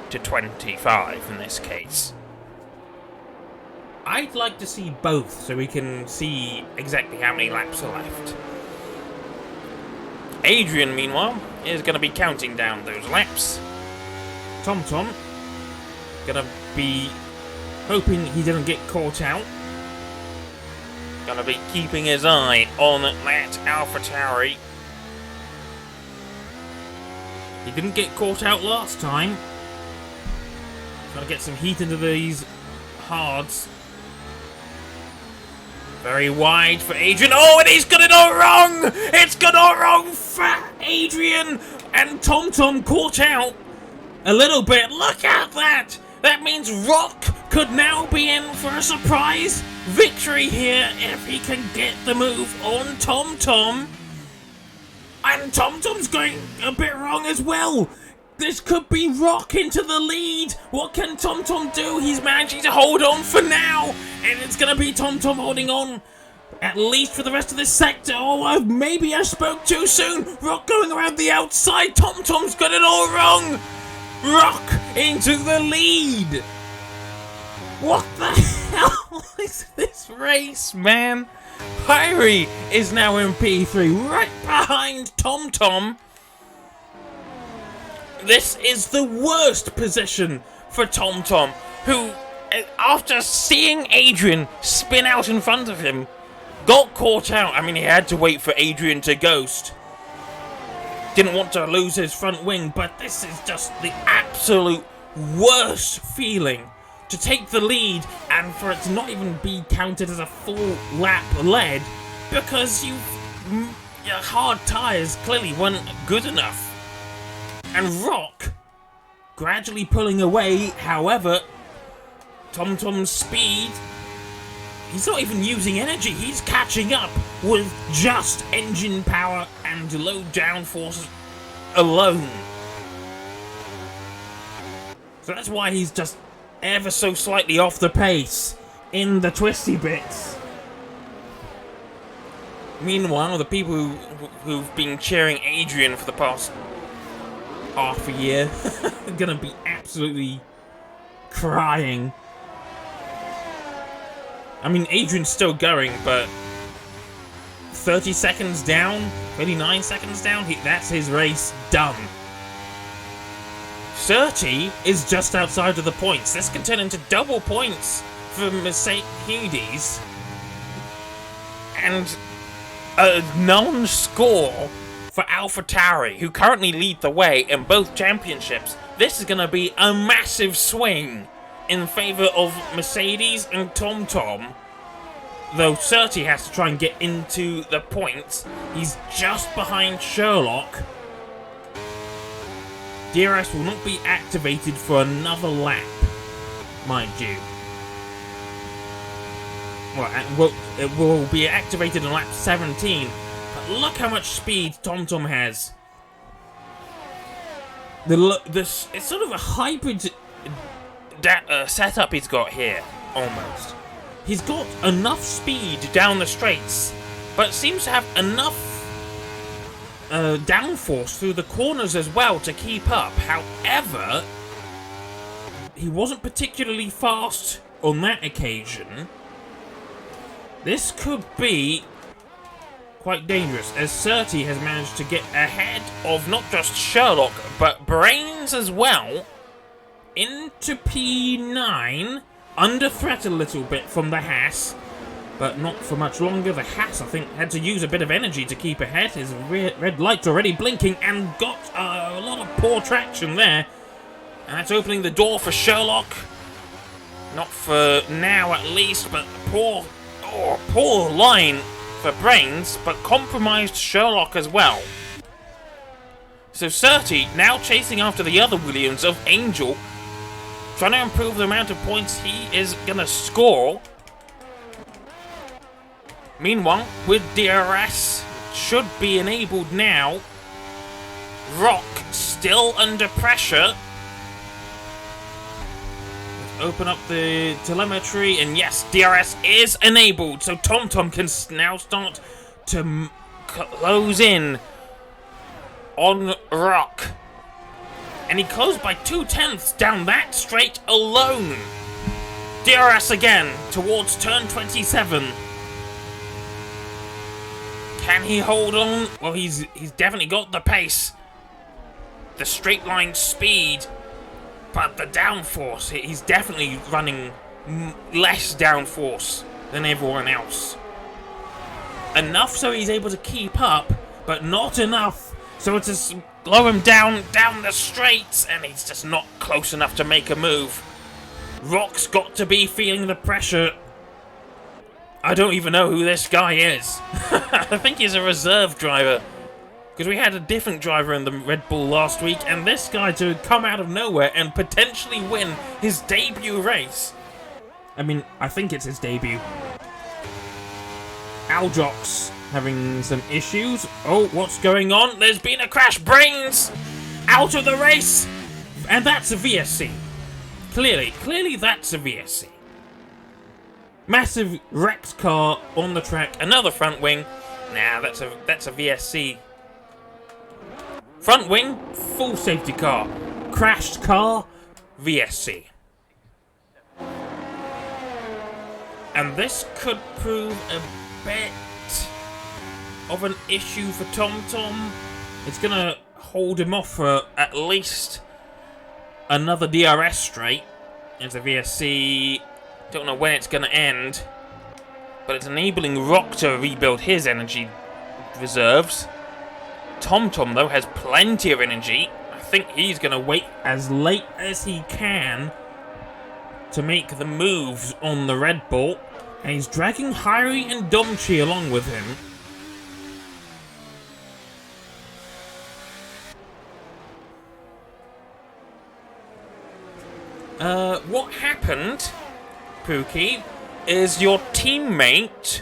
to 25 in this case. I'd like to see both so we can see exactly how many laps are left. Adrian, meanwhile, is going to be counting down those laps. TomTom gonna be hoping he doesn't get caught out. Gonna be keeping his eye on that AlphaTauri. He didn't get caught out last time. Gonna get some heat into these hards. Very wide for Adrian. Oh, and he's got it all wrong! It's got all wrong for Adrian! And TomTom caught out a little bit. Look at that! That means Rock could now be in for a surprise victory here if he can get the move on TomTom. And TomTom's going a bit wrong as well. This could be Rock into the lead. What can TomTom do? He's managing to hold on for now. And it's going to be TomTom holding on at least for the rest of this sector. Oh, maybe I spoke too soon. Rock going around the outside. TomTom's got it all wrong. Rock into the lead! What the hell is this race, man? Pyrie is now in P3, right behind TomTom. This is the worst position for TomTom, who, after seeing Adrian spin out in front of him, got caught out. I mean, he had to wait for Adrian to ghost. Didn't want to lose his front wing, but this is just the absolute worst feeling. To take the lead and for it to not even be counted as a full lap led because your hard tyres clearly weren't good enough. And Rock gradually pulling away. However, TomTom's speed, he's not even using energy, he's catching up with just engine power and low downforce alone. So that's why he's just ever so slightly off the pace in the twisty bits. Meanwhile, the people who've been cheering Adrian for the past half a year are gonna be absolutely crying. I mean, Adrian's still going, but 30 seconds down, 29 seconds down, that's his race done. 30 is just outside of the points. This can turn into double points for Mercedes. And a non-score for AlphaTauri, who currently lead the way in both championships. This is going to be a massive swing in favour of Mercedes and TomTom. Though Surtees has to try and get into the points. He's just behind Sherlock. DRS will not be activated for another lap, mind you. Well, it will be activated in lap 17, but look how much speed TomTom has. It's sort of a hybrid setup he's got here, almost. He's got enough speed down the straights, but seems to have enough downforce through the corners as well to keep up. However, he wasn't particularly fast on that occasion. This could be quite dangerous, as Surtees has managed to get ahead of not just Sherlock, but Brains as well, into P9, under threat a little bit from the Haas, but not for much longer. The Haas, I think, had to use a bit of energy to keep ahead. His red light's already blinking and got a lot of poor traction there. And that's opening the door for Sherlock. Not for now, at least, but poor line for Brains, but compromised Sherlock as well. So Surtees now chasing after the other Williams of Angel, trying to improve the amount of points he is going to score. Meanwhile, with DRS, should be enabled now. Rock still under pressure. Let's open up the telemetry, and yes, DRS is enabled, so TomTom can now start to close in on Rock. And he closed by 2/10 down that straight alone. DRS again towards turn 27. Can he hold on? Well, he's definitely got the pace, the straight line speed, but the downforce, he's definitely running less downforce than everyone else. Enough so he's able to keep up, but not enough so to slow him down the straights, and he's just not close enough to make a move. Rock's got to be feeling the pressure. I don't even know who this guy is. I think he's a reserve driver, because we had a different driver in the Red Bull last week, and this guy to come out of nowhere and potentially win his debut race. I mean, I think it's his debut. Aljox having some issues. Oh, what's going on? There's been a crash. Brains out of the race, and that's a VSC. Clearly that's a VSC. Massive wrecked car on the track. Another front wing. Nah, that's a VSC. Front wing, full safety car. crashed car, VSC. And this could prove a bit of an issue for TomTom. It's gonna hold him off for at least another DRS straight. As the VSC, don't know when it's gonna end, but it's enabling Rock to rebuild his energy reserves. TomTom, though, has plenty of energy. I think he's gonna wait as late as he can to make the moves on the Red Bull. And he's dragging Hyrie and Domchi along with him. What happened, Pookie, is your teammate...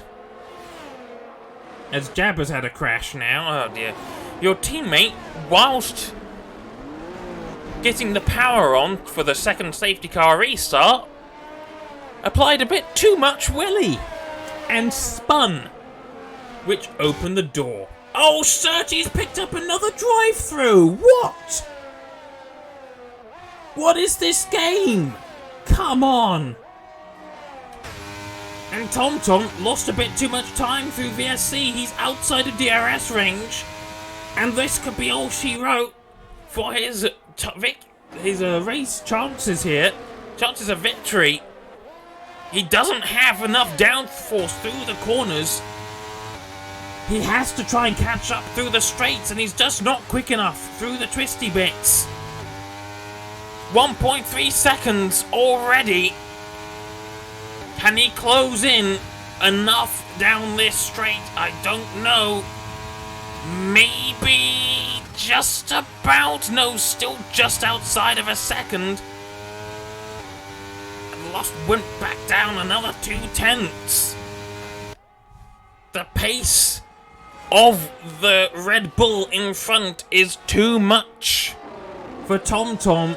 As Jabba's had a crash now, oh dear. Your teammate, whilst getting the power on for the second safety car restart, applied a bit too much willy and spun, which opened the door. Oh, Surtees picked up another drive-through. What? What is this game? Come on. And TomTom lost a bit too much time through VSC. He's outside of DRS range, and this could be all she wrote for his race chances here. Chances of victory. He doesn't have enough downforce through the corners. He has to try and catch up through the straights, and he's just not quick enough through the twisty bits. 1.3 seconds already. Can he close in enough down this straight? I don't know. Maybe just about. No, still just outside of a second. Went back down another 0.2. The pace of the Red Bull in front is too much for TomTom.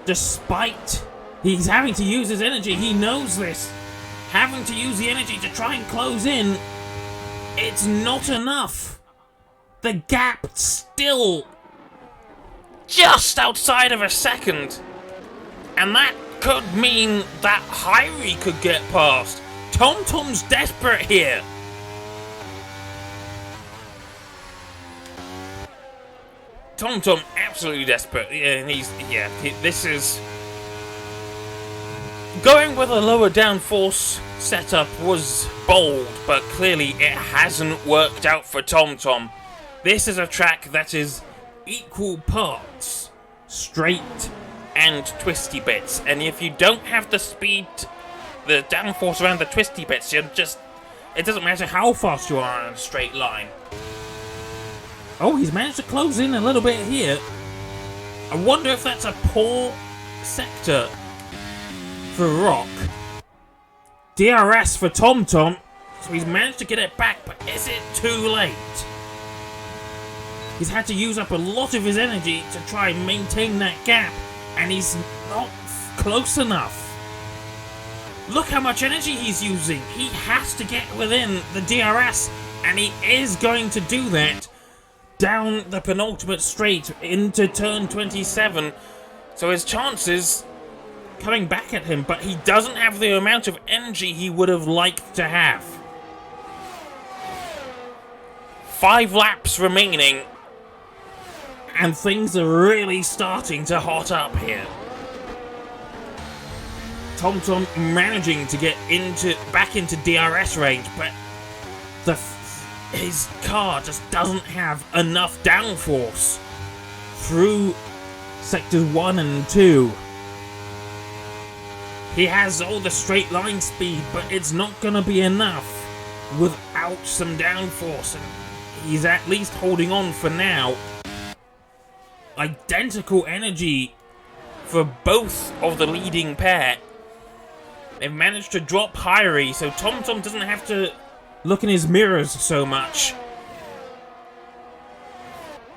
Despite he's having to use his energy, he knows this. Having to use the energy to try and close in, it's not enough. The gap still just outside of a second. And that could mean that Hyrie could get past. TomTom's desperate here. TomTom absolutely desperate. Yeah, this is... Going with a lower downforce setup was bold, but clearly it hasn't worked out for TomTom. This is a track that is equal parts straight and twisty bits, and if you don't have the speed, the downforce around the twisty bits, you're just... It doesn't matter how fast you are on a straight line. Oh, he's managed to close in a little bit here. I wonder if that's a poor sector for Rock. DRS for TomTom, so he's managed to get it back, but is it too late? He's had to use up a lot of his energy to try and maintain that gap, and he's not close enough. Look how much energy he's using. He has to get within the DRS, and he is going to do that down the penultimate straight into turn 27. So his chances coming back at him, but he doesn't have the amount of energy he would have liked to have. 5 laps remaining, and things are really starting to hot up here. TomTom managing to get back into DRS range, but his car just doesn't have enough downforce through sectors 1 and 2. He has all the straight line speed, but it's not gonna be enough without some downforce, and he's at least holding on for now. Identical energy for both of the leading pair. They've managed to drop Hyrie, so TomTom doesn't have to look in his mirrors so much.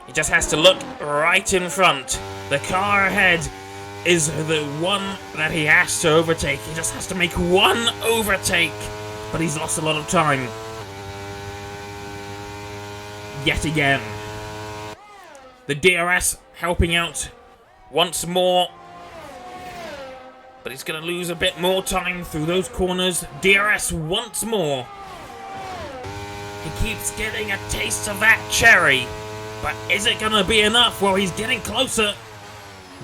He just has to look right in front. The car ahead is the one that he has to overtake. He just has to make one overtake, but he's lost a lot of time. Yet again. The DRS helping out once more. But he's going to lose a bit more time through those corners. DRS once more. He keeps getting a taste of that cherry. But is it going to be enough? Well, he's getting closer.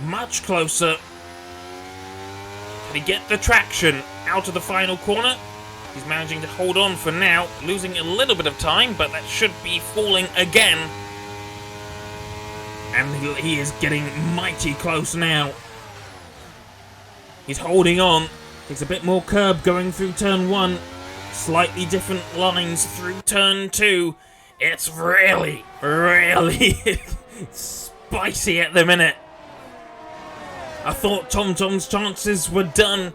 Much closer. Can he get the traction out of the final corner? He's managing to hold on for now. Losing a little bit of time, but that should be falling again. And he is getting mighty close now. He's holding on. Takes a bit more curb going through turn 1. Slightly different lines through turn 2. It's really spicy at the minute. I thought TomTom's chances were done.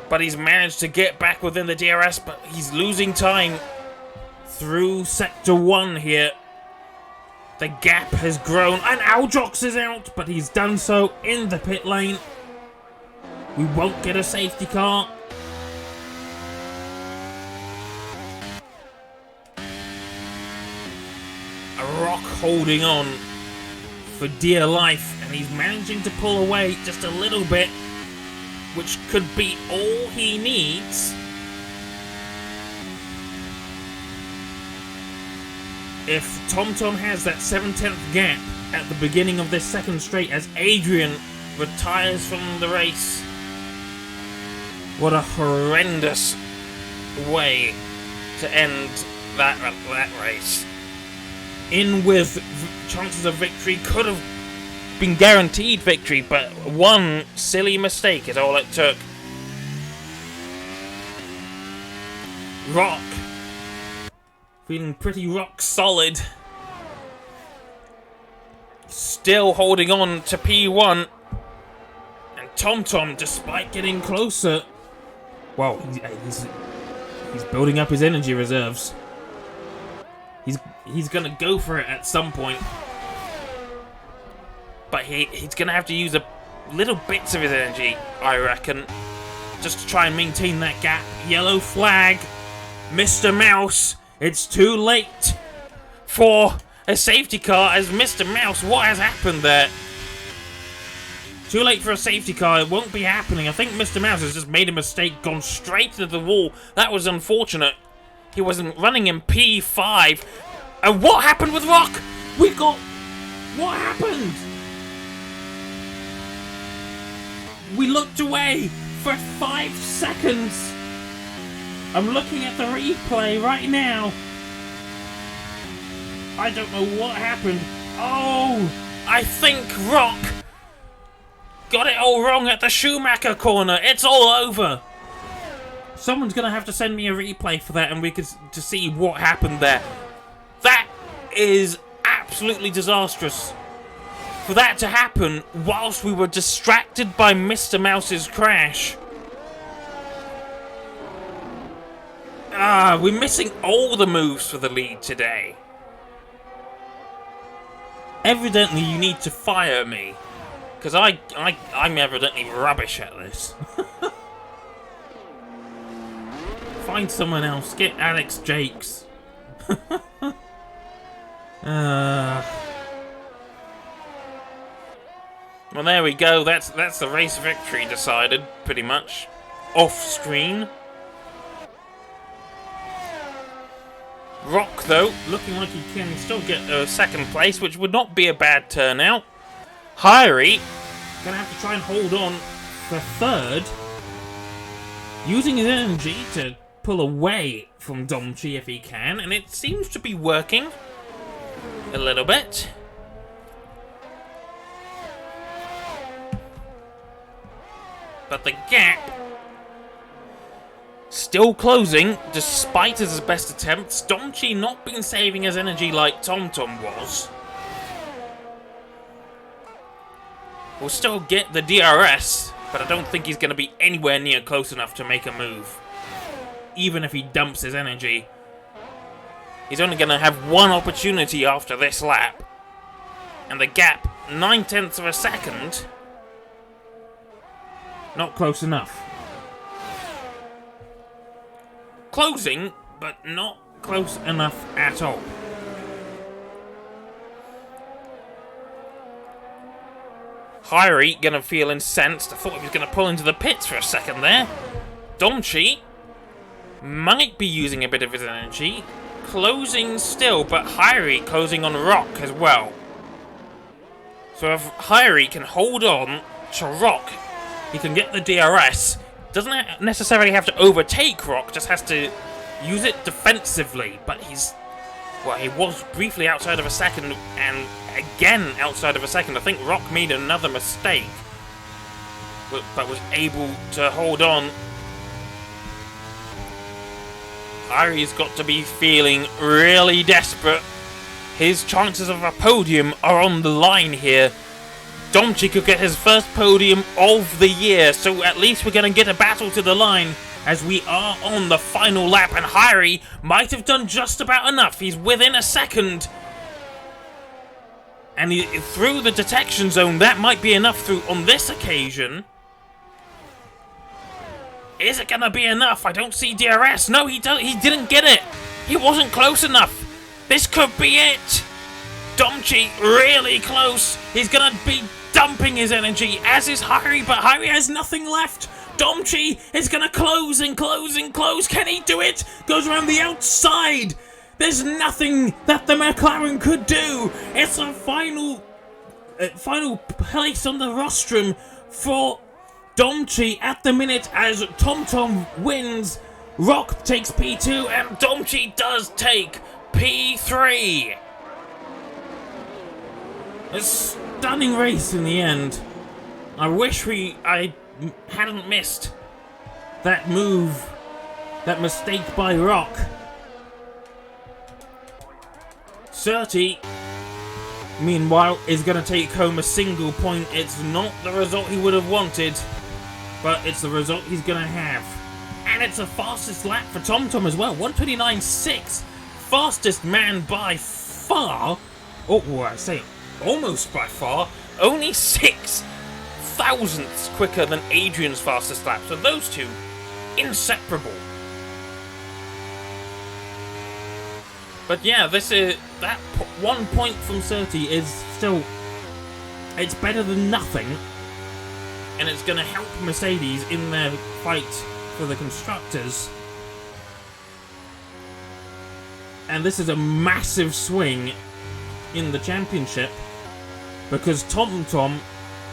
But he's managed to get back within the DRS, but he's losing time through Sector 1 here. The gap has grown, and Aljox is out, but he's done so in the pit lane. We won't get a safety car. A Rock holding on for dear life, and he's managing to pull away just a little bit, which could be all he needs. If TomTom has that 7/10 gap at the beginning of this second straight as Adrian retires from the race. What a horrendous way to end that race. In with chances of victory, could have been guaranteed victory, but one silly mistake is all it took. Rock feeling pretty rock solid. Still holding on to P1. And TomTom, despite getting closer, well, he's building up his energy reserves. He's gonna go for it at some point. But he's gonna have to use a little bits of his energy, I reckon, just to try and maintain that gap. Yellow flag. Mr. Mouse, it's too late for a safety car as Mr. Mouse. What has happened there? Too late for a safety car. It won't be happening. I think Mr. Mouse has just made a mistake, gone straight to the wall. That was unfortunate. He wasn't running in P5. And what happened with Rock? What happened? We looked away for 5 seconds. I'm looking at the replay right now. I don't know what happened. Oh, I think Rock got it all wrong at the Schumacher corner. It's all over. Someone's going to have to send me a replay for that, and we could to see what happened there. That is absolutely disastrous. For that to happen whilst we were distracted by Mr. Mouse's crash. We're missing all the moves for the lead today. Evidently you need to fire me. Because I'm evidently rubbish at this. Find someone else. Get Alex Jakes. Well, there we go. That's the race victory decided, pretty much. Off screen. Rock, though, looking like he can still get a second place, which would not be a bad turnout. Hyrie gonna have to try and hold on for third, using his energy to pull away from Domchi if he can, and it seems to be working a little bit. But the gap still closing, despite his best attempts. Domchi not been saving his energy like TomTom was. We'll still get the DRS, but I don't think he's going to be anywhere near close enough to make a move. Even if he dumps his energy. He's only going to have one opportunity after this lap. And the gap, 9/10 of a second. Not close enough. Closing, but not close enough at all. Hyrie gonna feel incensed. I thought he was gonna pull into the pits for a second there. Domchi might be using a bit of his energy. Closing still, but Hyrie closing on Rock as well. So if Hyrie can hold on to Rock, he can get the DRS. Doesn't necessarily have to overtake Rock, just has to use it defensively. But well, he was briefly outside of a second, and again outside of a second. I think Rock made another mistake, but was able to hold on. Hyrie's got to be feeling really desperate. His chances of a podium are on the line here. Domchi could get his first podium of the year, so at least we're going to get a battle to the line as we are on the final lap, and Hyrie might have done just about enough. He's within a second. And through the detection zone, that might be enough on this occasion. Is it going to be enough? I don't see DRS. No, he didn't get it. He wasn't close enough. This could be it. Domchi really close. He's going to be dumping his energy, as is Hyrie, but Hyrie has nothing left. Domchi is going to close and close and close. Can he do it? Goes around the outside. There's nothing that the McLaren could do. It's a final place on the rostrum for Domchi at the minute as TomTom wins. Rock takes P2 and Domchi does take P3. A stunning race in the end. I wish I hadn't missed that move, that mistake by Rock. Surtees, meanwhile, is going to take home a single point. It's not the result he would have wanted, but it's the result he's going to have. And it's the fastest lap for TomTom as well. 1:29.6. Fastest man by far. Oh, I say almost by far. Only 6 thousandths quicker than Adrian's fastest lap. So those two, inseparable. But yeah, that 1 point from Surtees is still, it's better than nothing, and it's going to help Mercedes in their fight for the constructors. And this is a massive swing in the championship, because TomTom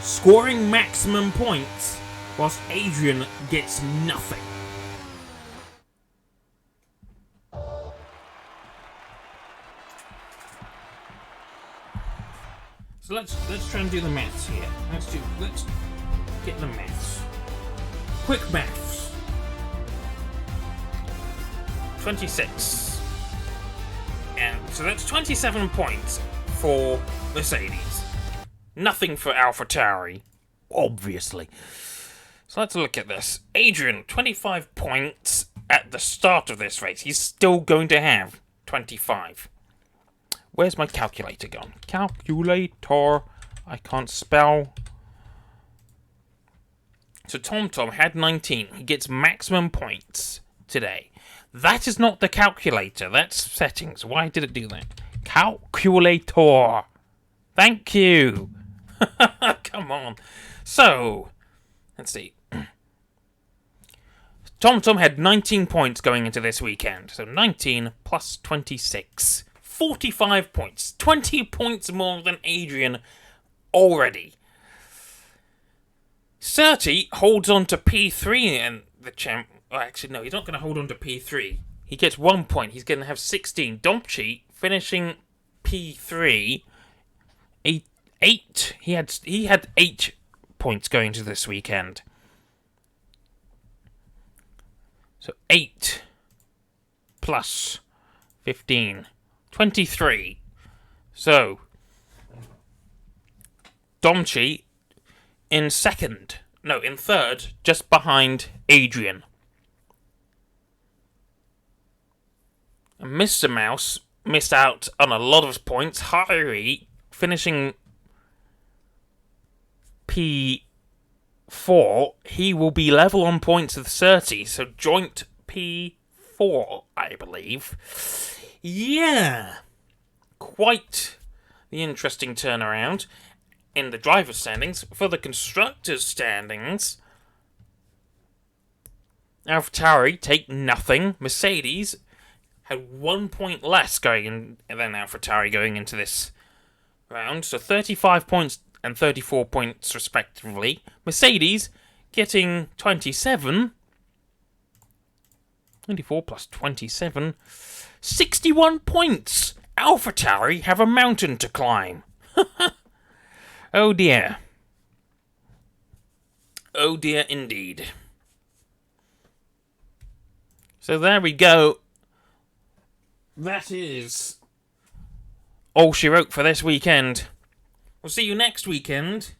scoring maximum points whilst Adrian gets nothing. So let's try and do the maths here. Let's get the maths. Quick maths. 26. And so that's 27 points for Mercedes. Nothing for AlphaTauri, obviously. So let's look at this. Adrian, 25 points at the start of this race. He's still going to have 25. Where's my calculator gone? Calculator. I can't spell. So TomTom had 19. He gets maximum points today. That is not the calculator. That's settings. Why did it do that? Calculator. Thank you. Come on. So, let's see. TomTom had 19 points going into this weekend. So 19 plus 26. 45 points. 20 points more than Adrian already. Surtees holds on to P3 and the champ. Oh, actually, no, he's not going to hold on to P3. He gets 1 point. He's going to have 16. Domchi finishing P3. 8. He had 8 points going to this weekend. So 8 plus 15. 23. So, Domchi in third, just behind Adrian. And Mr. Mouse missed out on a lot of points. Hyrie finishing P4. He will be level on points with Surtees, so joint P4, I believe. Yeah, quite the interesting turnaround. in the driver's standings. For the constructor's standings, AlphaTauri take nothing. Mercedes had 1 point less going in than AlphaTauri going into this round, so 35 points and 34 points respectively. Mercedes getting 27. 24 plus 27. 61 points! AlphaTauri have a mountain to climb. Oh dear. Oh dear indeed. So there we go. That is all she wrote for this weekend. We'll see you next weekend.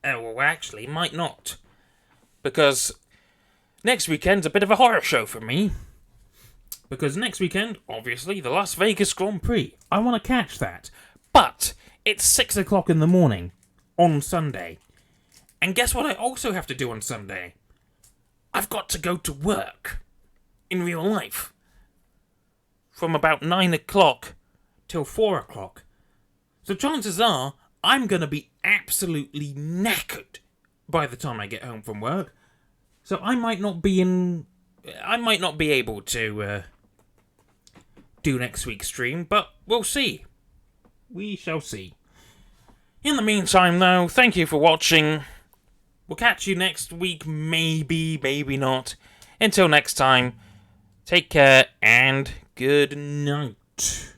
Well, actually, might not. Because next weekend's a bit of a horror show for me. Because next weekend, obviously, the Las Vegas Grand Prix. I want to catch that. But it's 6 o'clock in the morning on Sunday. And guess what I also have to do on Sunday? I've got to go to work. In real life. From about 9 o'clock till 4 o'clock. So chances are, I'm going to be absolutely knackered by the time I get home from work. So I might not be able to do next week's stream, but we'll see. We shall see. In the meantime, though, thank you for watching. We'll catch you next week, maybe, maybe not. Until next time, take care and good night.